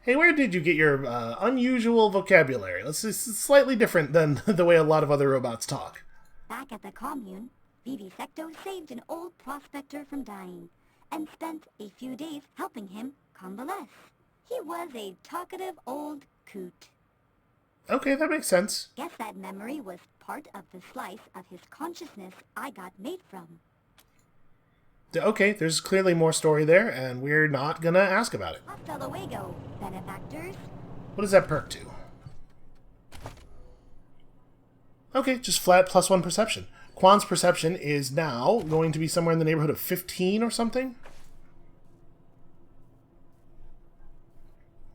Hey, where did you get your unusual vocabulary? It's slightly different than the way a lot of other robots talk.
Back at the commune, Vivisecto saved an old prospector from dying, and spent a few days helping him convalesce. He was a talkative old coot.
Okay, that makes sense.
Guess that memory was part of the slice of his consciousness I got made from.
Okay, there's clearly more story there, and we're not gonna ask about it.
Hasta luego, benefactors.
What does that perk to? Okay, just flat +1 perception. Quan's perception is now going to be somewhere in the neighborhood of 15 or something.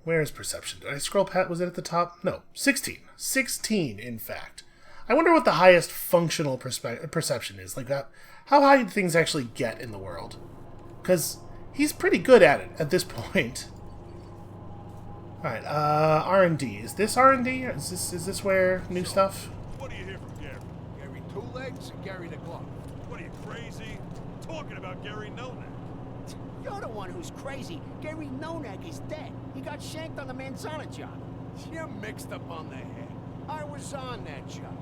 Where is perception? Did I scroll past? Was it at the top? No, 16. 16, in fact. I wonder what the highest functional perception is. Like, how high do things actually get in the world? Because he's pretty good at it at this point. Alright, R&D. Is this R&D? Is this where new stuff?
What do you hear from Gary?
Gary Two Legs and Gary the Glove.
What are you, crazy? Talking about Gary Nonak.
You're the one who's crazy. Gary Nonak is dead. He got shanked on the Manzana job. You're mixed up on the head. I was on that job.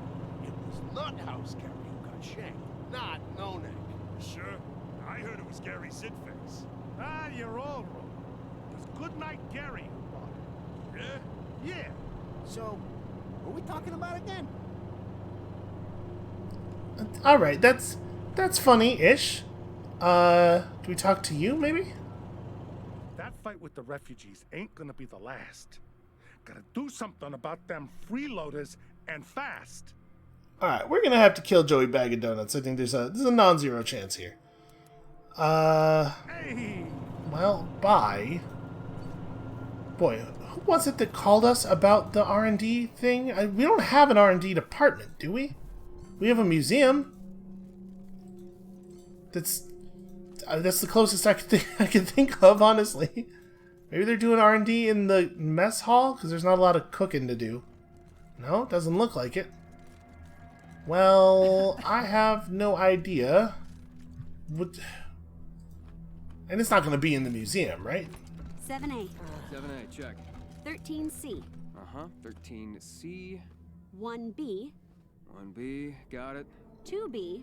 It was Nuthouse Gary who got shanked, not Nonak.
Sure? I heard it was Gary Sidface. Ah, you're all wrong. It was Goodnight Gary who bought it. Yeah? Yeah.
So, what are we talking about again?
Alright, that's funny-ish. Do we talk to you, maybe?
That fight with the refugees ain't gonna be the last. Gotta do something about them freeloaders, and fast.
Alright, we're gonna have to kill Joey Bag of Donuts. I think there's a non-zero chance here.
Hey!
Well, bye. Boy, who was it that called us about the R&D thing? We don't have an R&D department, do we? We have a museum. That's the closest I could think of, honestly. Maybe they're doing R&D in the mess hall because there's not a lot of cooking to do. No, doesn't look like it. Well, I have no idea. And it's not going to be in the museum, right?
7A.
7A, check.
13C.
Uh-huh, 13C.
1B.
1B, got it.
2B.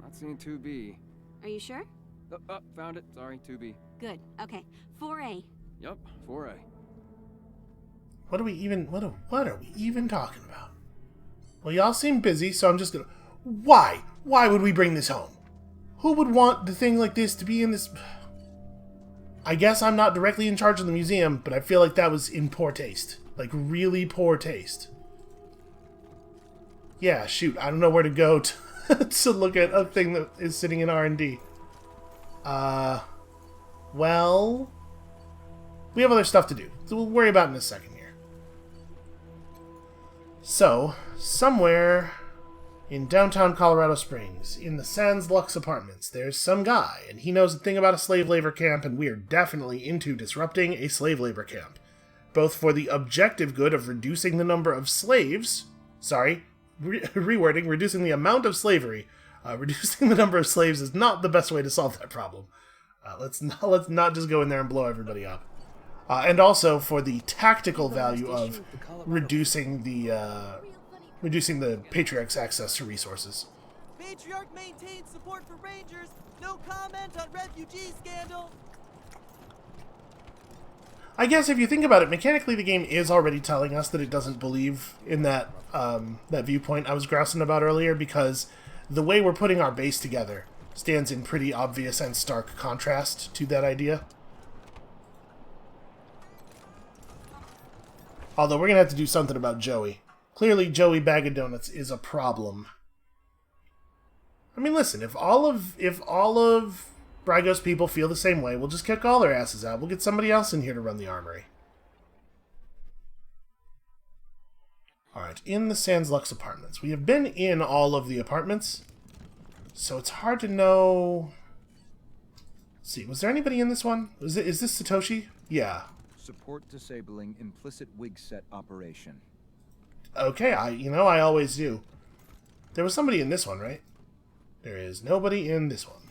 Not seeing 2B.
Are you sure?
Oh, found it. Sorry, 2B.
Good. Okay. 4A.
Yup, 4A.
What are we even talking about? Well, y'all seem busy, so I'm just gonna... Why? Why would we bring this home? Who would want the thing like this to be in this... I guess I'm not directly in charge of the museum, but I feel like that was in poor taste. Like, really poor taste. Yeah, shoot, I don't know where to go to look at a thing that is sitting in R&D. Well... We have other stuff to do, so we'll worry about it in a second here. So, somewhere in downtown Colorado Springs, in the Sans Lux apartments, there's some guy, and he knows a thing about a slave labor camp, and we are definitely into disrupting a slave labor camp. Both for the objective good of reducing the number of slaves... Sorry, rewording, reducing the amount of slavery. Reducing the number of slaves is not the best way to solve that problem. Let's not just go in there and blow everybody up. And also for the tactical value of reducing the Patriarch's access to resources.
Patriarch maintains support for Rangers. No comment on refugee scandal.
I guess if you think about it, mechanically the game is already telling us that it doesn't believe in that that viewpoint I was grousing about earlier, because the way we're putting our base together stands in pretty obvious and stark contrast to that idea. Although we're going to have to do something about Joey. Clearly, Joey Bag of Donuts is a problem. I mean, listen, if all of Brygo's people feel the same way, we'll just kick all their asses out. We'll get somebody else in here to run the armory. Alright, in the Sans Lux apartments. We have been in all of the apartments, so it's hard to know... Let's see, was there anybody in this one? Is this Satoshi? Yeah.
Support disabling implicit wig set operation.
Okay, I always do. There was somebody in this one, right? There is nobody in this one.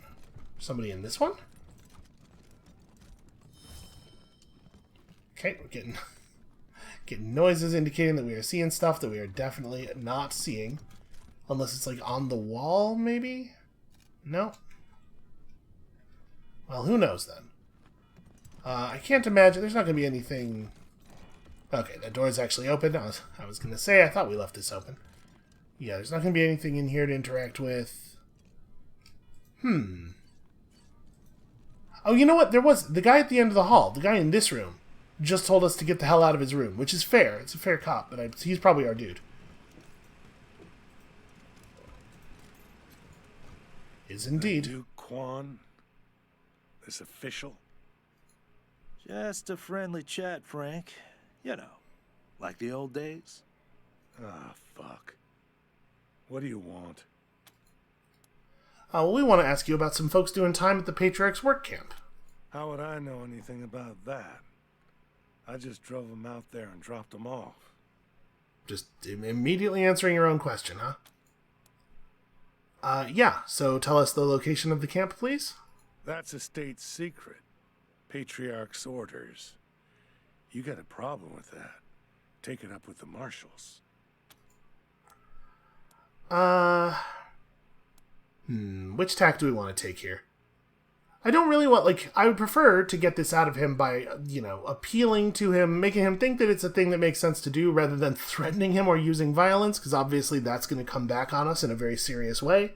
Somebody in this one? Okay, we're getting noises indicating that we are seeing stuff that we are definitely not seeing. Unless it's like on the wall, maybe? No? Well, who knows then? I can't imagine. There's not going to be anything... Okay, that door is actually open. I was going to say, I thought we left this open. Yeah, there's not going to be anything in here to interact with. Oh, you know what? There was the guy at the end of the hall. The guy in this room just told us to get the hell out of his room, which is fair. It's a fair cop, but he's probably our dude. Is indeed.
Duke Quan? This official?
Just a friendly chat, Frank. You know, like the old days.
Ah, fuck. What do you want?
Well, we want to ask you about some folks doing time at the Patriarch's work camp.
How would I know anything about that? I just drove them out there and dropped them off.
Just immediately answering your own question, huh? Yeah, so tell us the location of the camp, please.
That's a state secret. Patriarch's orders. You got a problem with that? Take it up with the marshals.
Which tack do we want to take here? I don't really want, I would prefer to get this out of him by, appealing to him, making him think that it's a thing that makes sense to do rather than threatening him or using violence, because obviously that's going to come back on us in a very serious way.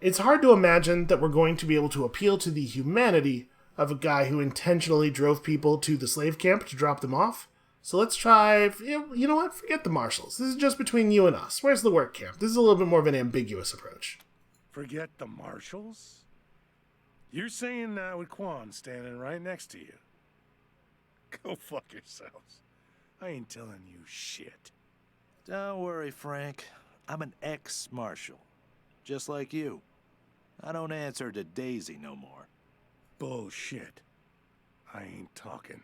It's hard to imagine that we're going to be able to appeal to the humanity of a guy who intentionally drove people to the slave camp to drop them off. So let's try, you know what, forget the marshals. This is just between you and us. Where's the work camp? This is a little bit more of an ambiguous approach.
Forget the marshals? You're saying that with Quan standing right next to you. Go fuck yourselves. I ain't telling you shit.
Don't worry, Frank. I'm an ex-marshal. Just like you. I don't answer to Daisy no more.
Bullshit. I ain't talking.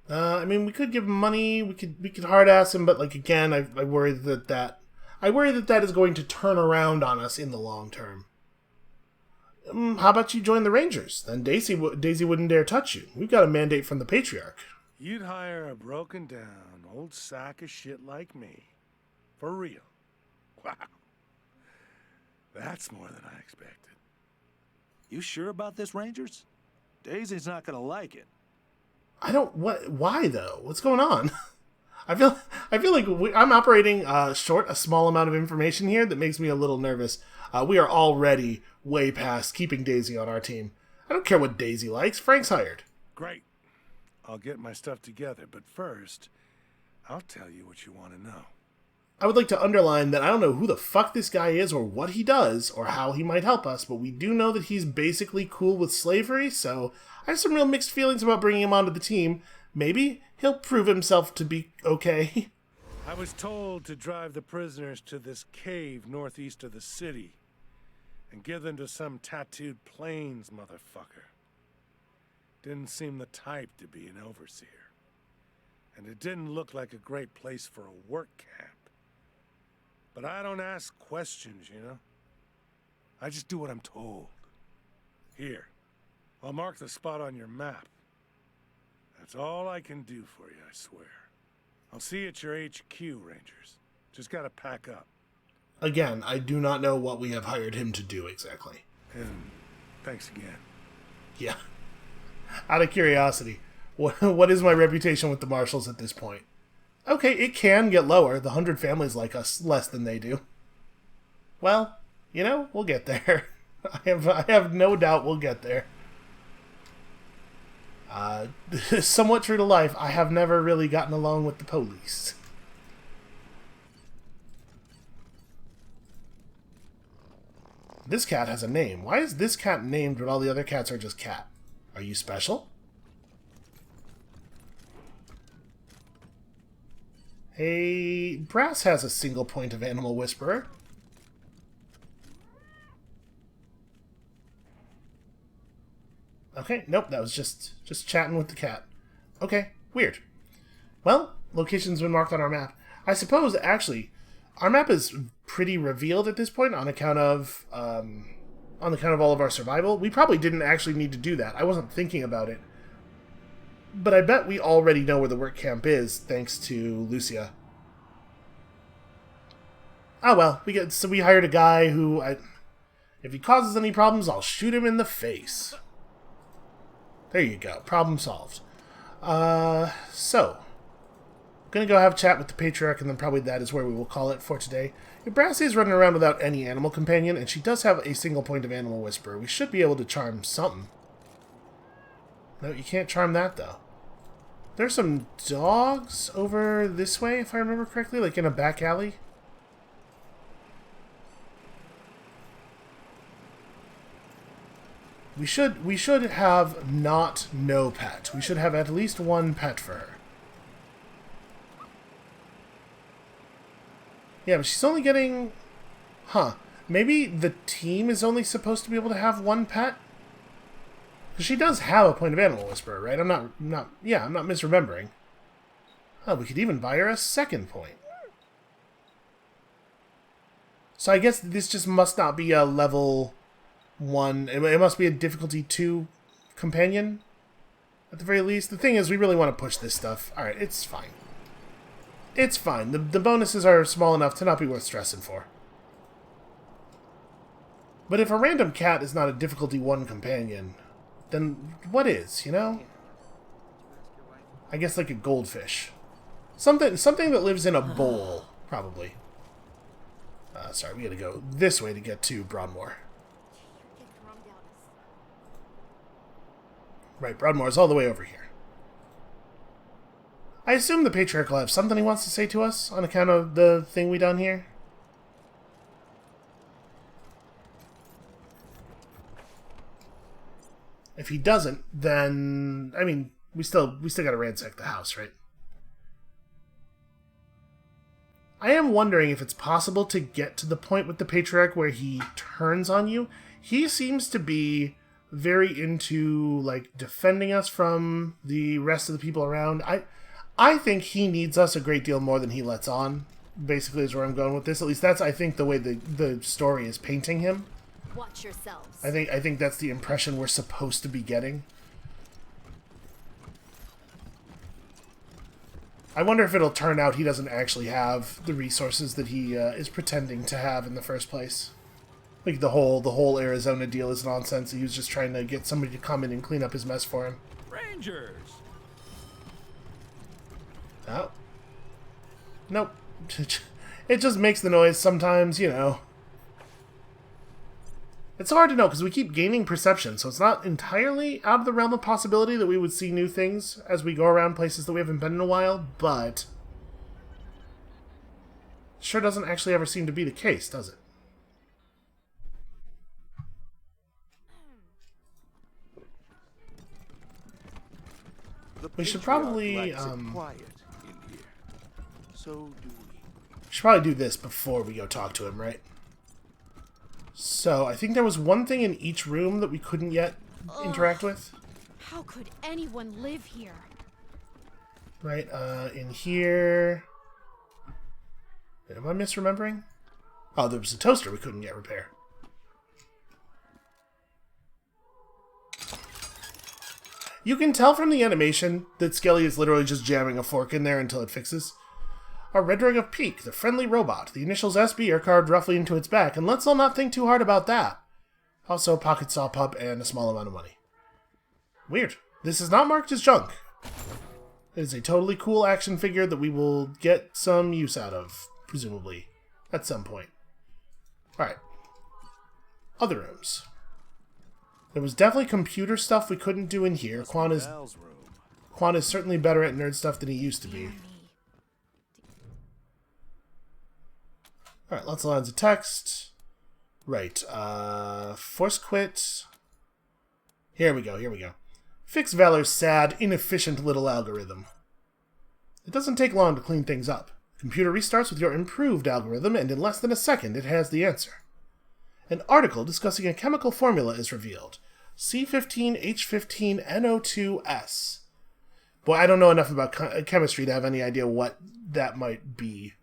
We could give him money, we could hard ass him, but again, I worry that is going to turn around on us in the long term. How about you join the Rangers? Then Daisy wouldn't dare touch you. We've got a mandate from the Patriarch.
You'd hire a broken down old sack of shit like me. For real. Wow. That's more than I expected.
You sure about this, Rangers? Daisy's not gonna like it.
Why though? What's going on? I feel like I'm operating short a small amount of information here that makes me a little nervous. We are already way past keeping Daisy on our team. I don't care what Daisy likes. Frank's hired.
Great. I'll get my stuff together, but first, I'll tell you what you want to know.
I would like to underline that I don't know who the fuck this guy is or what he does or how he might help us, but we do know that he's basically cool with slavery, so I have some real mixed feelings about bringing him onto the team. Maybe he'll prove himself to be okay.
I was told to drive the prisoners to this cave northeast of the city and give them to some tattooed plains motherfucker. Didn't seem the type to be an overseer. And it didn't look like a great place for a work camp. But I don't ask questions, you know? I just do what I'm told. Here, I'll mark the spot on your map. That's all I can do for you, I swear. I'll see you at your HQ, Rangers. Just gotta pack up.
Again, I do not know what we have hired him to do exactly.
And thanks again.
Yeah. Out of curiosity, what is my reputation with the marshals at this point? Okay, it can get lower. The 100 families like us less than they do. Well, we'll get there. I have no doubt we'll get there. Somewhat true to life, I have never really gotten along with the police. This cat has a name. Why is this cat named when all the other cats are just cat? Are you special? Hey, Brass has a single point of Animal Whisperer. Okay, nope, that was just chatting with the cat. Okay, weird. Well, location's been marked on our map. I suppose, actually, our map is pretty revealed at this point on account of all of our survival. We probably didn't actually need to do that. I wasn't thinking about it. But I bet we already know where the work camp is, thanks to Lucia. Oh well, we hired a guy who, if he causes any problems, I'll shoot him in the face. There you go, problem solved. So, Gonna go have a chat with the Patriarch, and then probably that is where we will call it for today. Brassie is running around without any animal companion, and she does have a single point of Animal Whisperer. We should be able to charm something. No, you can't charm that, though. There's some dogs over this way, if I remember correctly, like in a back alley. We should have no pet. We should have at least one pet for her. Yeah, but she's only getting... Huh. Maybe the team is only supposed to be able to have one pet? Because she does have a point of Animal Whisperer, right? I'm not misremembering. Oh, we could even buy her a second point. So I guess this just must not be a level 1. It must be a difficulty 2 companion, at the very least. The thing is, we really want to push this stuff. Alright, it's fine. It's fine. The bonuses are small enough to not be worth stressing for. But if a random cat is not a difficulty 1 companion, then what is, you know? I guess like a goldfish. Something that lives in a bowl, probably. Sorry, we gotta go this way to get to Broadmoor. Right, Broadmoor is all the way over here. I assume the Patriarch will have something he wants to say to us on account of the thing we done here. If he doesn't, then I mean, we still gotta ransack the house, right? I am wondering if it's possible to get to the point with the Patriarch where he turns on you. He seems to be very into like defending us from the rest of the people around. I think he needs us a great deal more than he lets on, basically is where I'm going with this. At least that's, I think, the way the story is painting him.
Watch yourselves.
I think that's the impression we're supposed to be getting. I wonder if it'll turn out he doesn't actually have the resources that he is pretending to have in the first place. Like the whole Arizona deal is nonsense. He was just trying to get somebody to come in and clean up his mess for him.
Rangers!
Oh. Nope. It just makes the noise sometimes, you know. It's hard to know because we keep gaining perception, so it's not entirely out of the realm of possibility that we would see new things as we go around places that we haven't been in a while, but it sure doesn't actually ever seem to be the case, does it? We should probably should probably do this before we go talk to him, right? So, I think there was one thing in each room that we couldn't yet interact with.
How could anyone live here?
Right, in here... Am I misremembering? Oh, there was a toaster we couldn't yet repair. You can tell from the animation that Skelly is literally just jamming a fork in there until it fixes. A rendering of Peak, the friendly robot. The initials SB are carved roughly into its back, and let's all not think too hard about that. Also, pocket saw pup and a small amount of money. Weird. This is not marked as junk. It is a totally cool action figure that we will get some use out of, presumably, at some point. Alright. Other rooms. There was definitely computer stuff we couldn't do in here. Quan is certainly better at nerd stuff than he used to be. Alright, lots of lines of text. Right, force quit. Here we go. Fix Valor's sad, inefficient little algorithm. It doesn't take long to clean things up. The computer restarts with your improved algorithm, and in less than a second it has the answer. An article discussing a chemical formula is revealed. C15H15NO2S. Boy, I don't know enough about chemistry to have any idea what that might be.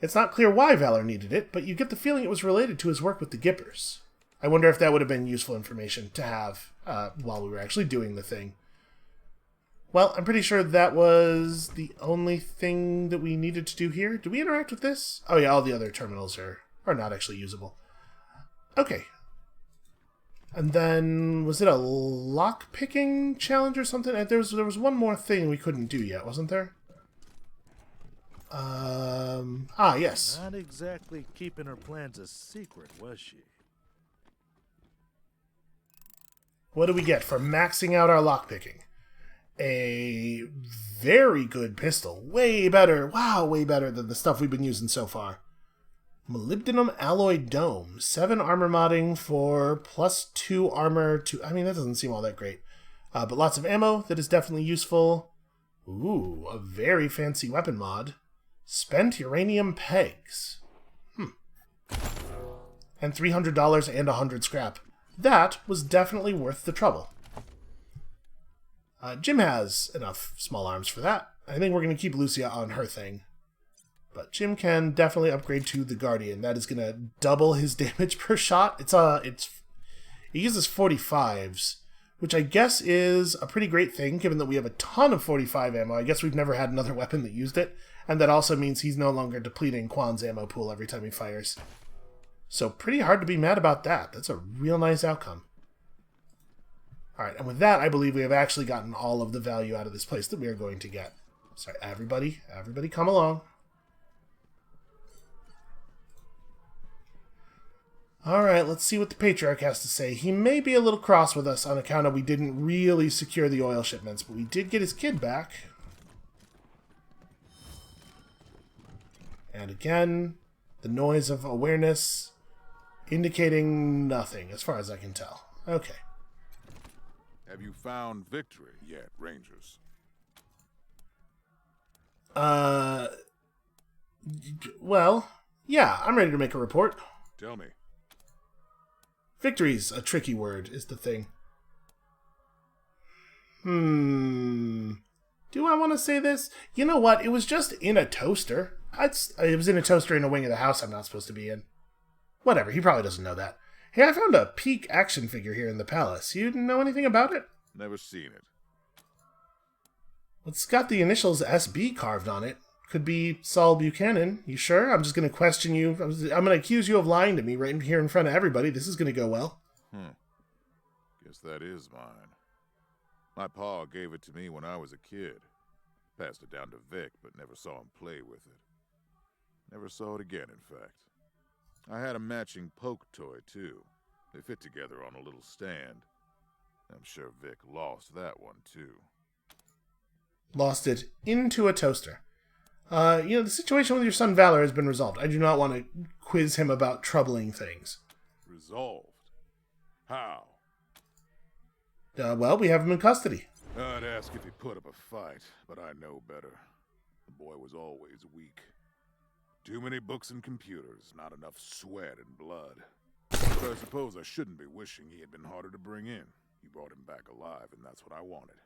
It's not clear why Valor needed it, but you get the feeling it was related to his work with the Gippers. I wonder if that would have been useful information to have while we were actually doing the thing. Well, I'm pretty sure that was the only thing that we needed to do here. Did we interact with this? Oh yeah, all the other terminals are not actually usable. Okay. And then, was it a lock-picking challenge or something? There was one more thing we couldn't do yet, wasn't there? Yes.
Not exactly keeping her plans a secret, was she?
What do we get for maxing out our lockpicking? A very good pistol. Way better. Wow, way better than the stuff we've been using so far. Molybdenum alloy dome. 7 armor modding for +2 armor to... I mean, that doesn't seem all that great. But lots of ammo. That is definitely useful. Ooh, a very fancy weapon mod. Spent uranium pegs. And $300 and 100 scrap. That was definitely worth the trouble. Jim has enough small arms for that. I think we're going to keep Lucia on her thing. But Jim can definitely upgrade to the Guardian. That is going to double his damage per shot. He uses 45s, which I guess is a pretty great thing, given that we have a ton of 45 ammo. I guess we've never had another weapon that used it. And that also means he's no longer depleting Quan's ammo pool every time he fires. So pretty hard to be mad about that. That's a real nice outcome. Alright, and with that, I believe we have actually gotten all of the value out of this place that we are going to get. Sorry, everybody come along. Alright, let's see what the Patriarch has to say. He may be a little cross with us on account of we didn't really secure the oil shipments, but we did get his kid back. And again, the noise of awareness indicating nothing, as far as I can tell. Okay.
Have you found victory yet, Rangers?
Well, yeah, I'm ready to make a report.
Tell me.
Victory's a tricky word, is the thing. Do I want to say this? You know what? It was just in a toaster. It was in a toaster in a wing of the house I'm not supposed to be in. Whatever, he probably doesn't know that. Hey, I found a peak action figure here in the palace. You know anything about it?
Never seen it.
It's got the initials SB carved on it. Could be Saul Buchanan. You sure? I'm just going to question you. I'm going to accuse you of lying to me right here in front of everybody. This is going to go well.
Guess that is mine. My pa gave it to me when I was a kid. Passed it down to Vic, but never saw him play with it. Never saw it again, in fact. I had a matching poke toy, too. They fit together on a little stand. I'm sure Vic lost that one, too.
Lost it into a toaster. The situation with your son Valor has been resolved. I do not want to quiz him about troubling things.
Resolved? How?
Well, we have him in custody.
I'd ask if he put up a fight, but I know better. The boy was always weak. Too many books and computers, not enough sweat and blood. But I suppose I shouldn't be wishing he had been harder to bring in. You brought him back alive, and that's what I wanted.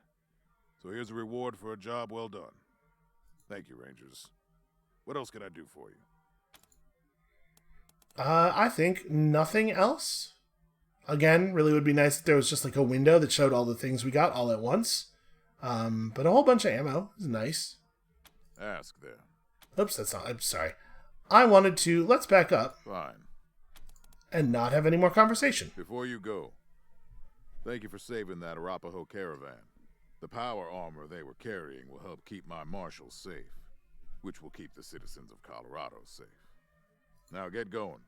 So here's a reward for a job well done. Thank you, Rangers. What else can I do for you?
I think nothing else. Again, really would be nice if there was just like a window that showed all the things we got all at once. But a whole bunch of ammo is nice.
Ask then.
Oops, that's not... I'm sorry. I wanted to... Let's back up.
Fine.
And not have any more conversation.
Before you go, thank you for saving that Arapaho caravan. The power armor they were carrying will help keep my marshals safe, which will keep the citizens of Colorado safe. Now get going,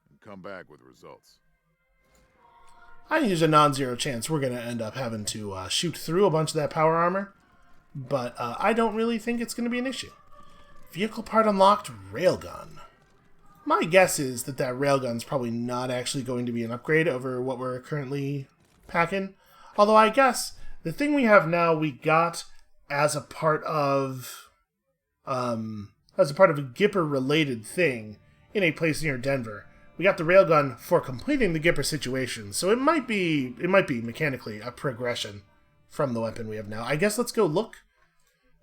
and come back with results.
I think there's a non-zero chance we're going to end up having to shoot through a bunch of that power armor, but I don't really think it's going to be an issue. Vehicle part unlocked, railgun. My guess is that railgun's probably not actually going to be an upgrade over what we're currently packing. Although I guess the thing we have now we got as a part of a Gipper related thing in a place near Denver. We got the railgun for completing the Gipper situation, so it might be mechanically a progression from the weapon we have now. I guess let's go look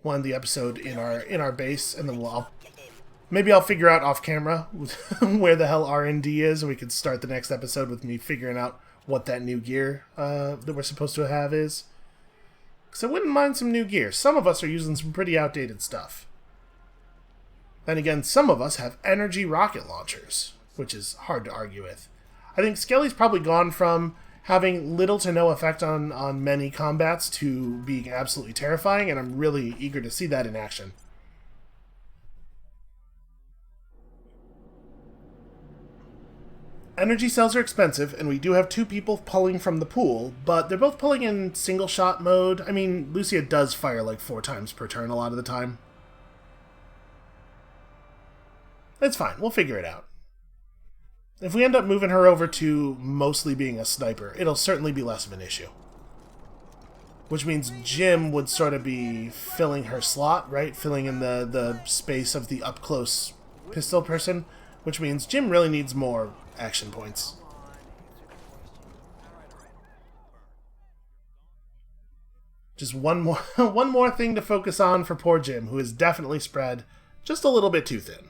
one the episode in our base, and then maybe I'll figure out off camera where the hell R&D is, and we can start the next episode with me figuring out what that new gear that we're supposed to have is. Because I wouldn't mind some new gear. Some of us are using some pretty outdated stuff. Then again, some of us have energy rocket launchers, which is hard to argue with. I think Skelly's probably gone from having little to no effect on many combats to being absolutely terrifying, and I'm really eager to see that in action. energy cells are expensive, and we do have 2 people pulling from the pool, but they're both pulling in single-shot mode. I mean, Lucia does fire like 4 times per turn a lot of the time. It's fine. We'll figure it out. If we end up moving her over to mostly being a sniper, it'll certainly be less of an issue. Which means Jim would sort of be filling her slot, right? Filling in the space of the up-close pistol person. Which means Jim really needs more action points. Just one more thing to focus on for poor Jim, who is definitely spread just a little bit too thin.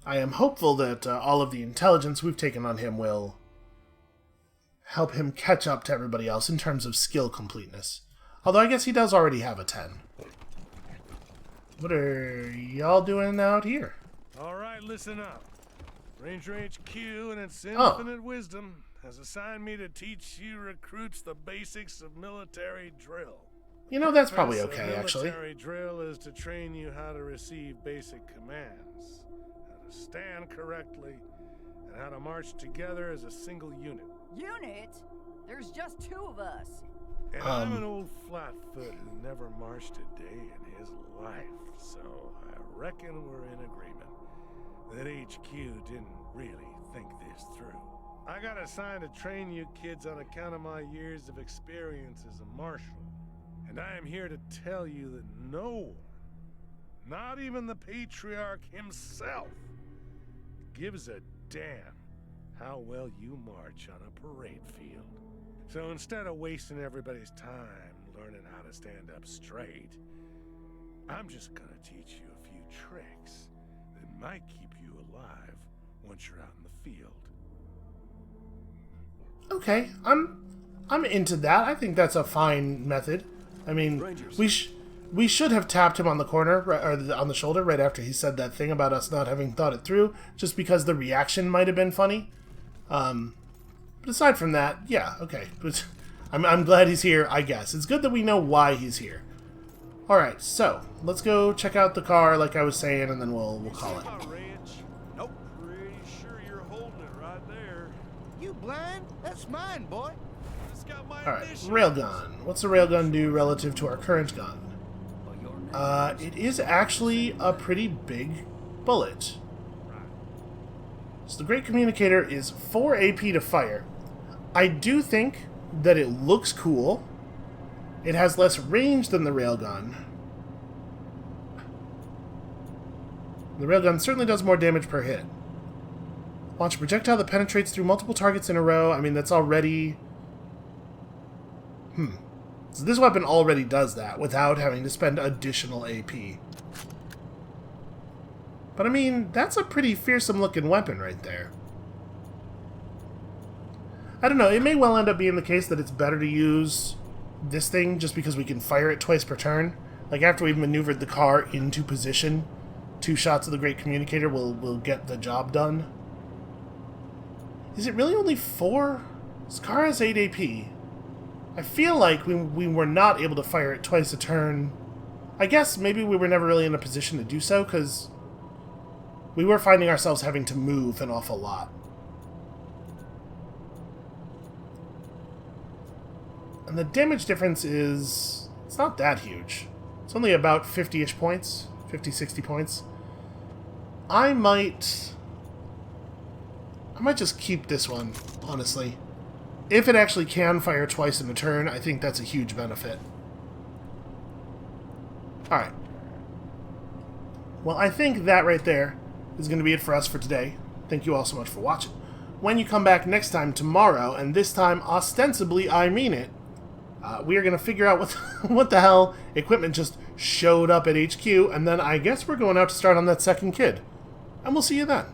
I am hopeful that all of the intelligence we've taken on him will help him catch up to everybody else in terms of skill completeness. Although I guess he does already have a 10. What are y'all doing out here?
Alright, listen up. Ranger HQ and its infinite wisdom has assigned me to teach you recruits the basics of military drill.
You know, that's probably okay, actually.
Military drill is to train you how to receive basic commands, how to stand correctly, and how to march together as a single unit.
Unit? There's just 2 of us.
And I'm an old flatfoot who never marched a day in his life, so I reckon we're in agreement that HQ didn't really think this through. I got assigned to train you kids on account of my years of experience as a marshal, and I am here to tell you that no one, not even the Patriarch himself, gives a damn how well you march on a parade field. So instead of wasting everybody's time learning how to stand up straight, I'm just gonna teach you a few tricks that might keep you alive once you're out in the field.
Okay, I'm into that. I think that's a fine method. I mean, we should have tapped him on the corner, or on the shoulder, right after he said that thing about us not having thought it through, just because the reaction might have been funny. But aside from that, yeah, okay. But I'm glad he's here, I guess. It's good that we know why he's here. Alright, so, let's go check out the car, like I was saying, and then we'll call it.
Nope. Pretty sure you're holding it right there.
You blind? That's mine, boy.
Alright, railgun. What's the railgun do relative to our current gun? It is actually a pretty big bullet. So the Great Communicator is 4 AP to fire. I do think that it looks cool. It has less range than the railgun. The railgun certainly does more damage per hit. Launch a projectile that penetrates through multiple targets in a row. I mean, that's already... So this weapon already does that without having to spend additional AP. But I mean, that's a pretty fearsome looking weapon right there. I don't know, it may well end up being the case that it's better to use this thing just because we can fire it twice per turn. Like after we've maneuvered the car into position, 2 shots of the Great Communicator will get the job done. Is it really only 4? This car has 8 AP. I feel like we were not able to fire it twice a turn. I guess maybe we were never really in a position to do so, because we were finding ourselves having to move an awful lot. And the damage difference is... it's not that huge. It's only about 50-ish points. 50, 60 points. I might just keep this one, honestly. If it actually can fire twice in a turn, I think that's a huge benefit. Alright. Well, I think that right there is going to be it for us for today. Thank you all so much for watching. When you come back next time, tomorrow, and this time, ostensibly, I mean it, we are going to figure out what the hell equipment just showed up at HQ, and then I guess we're going out to start on that second kid. And we'll see you then.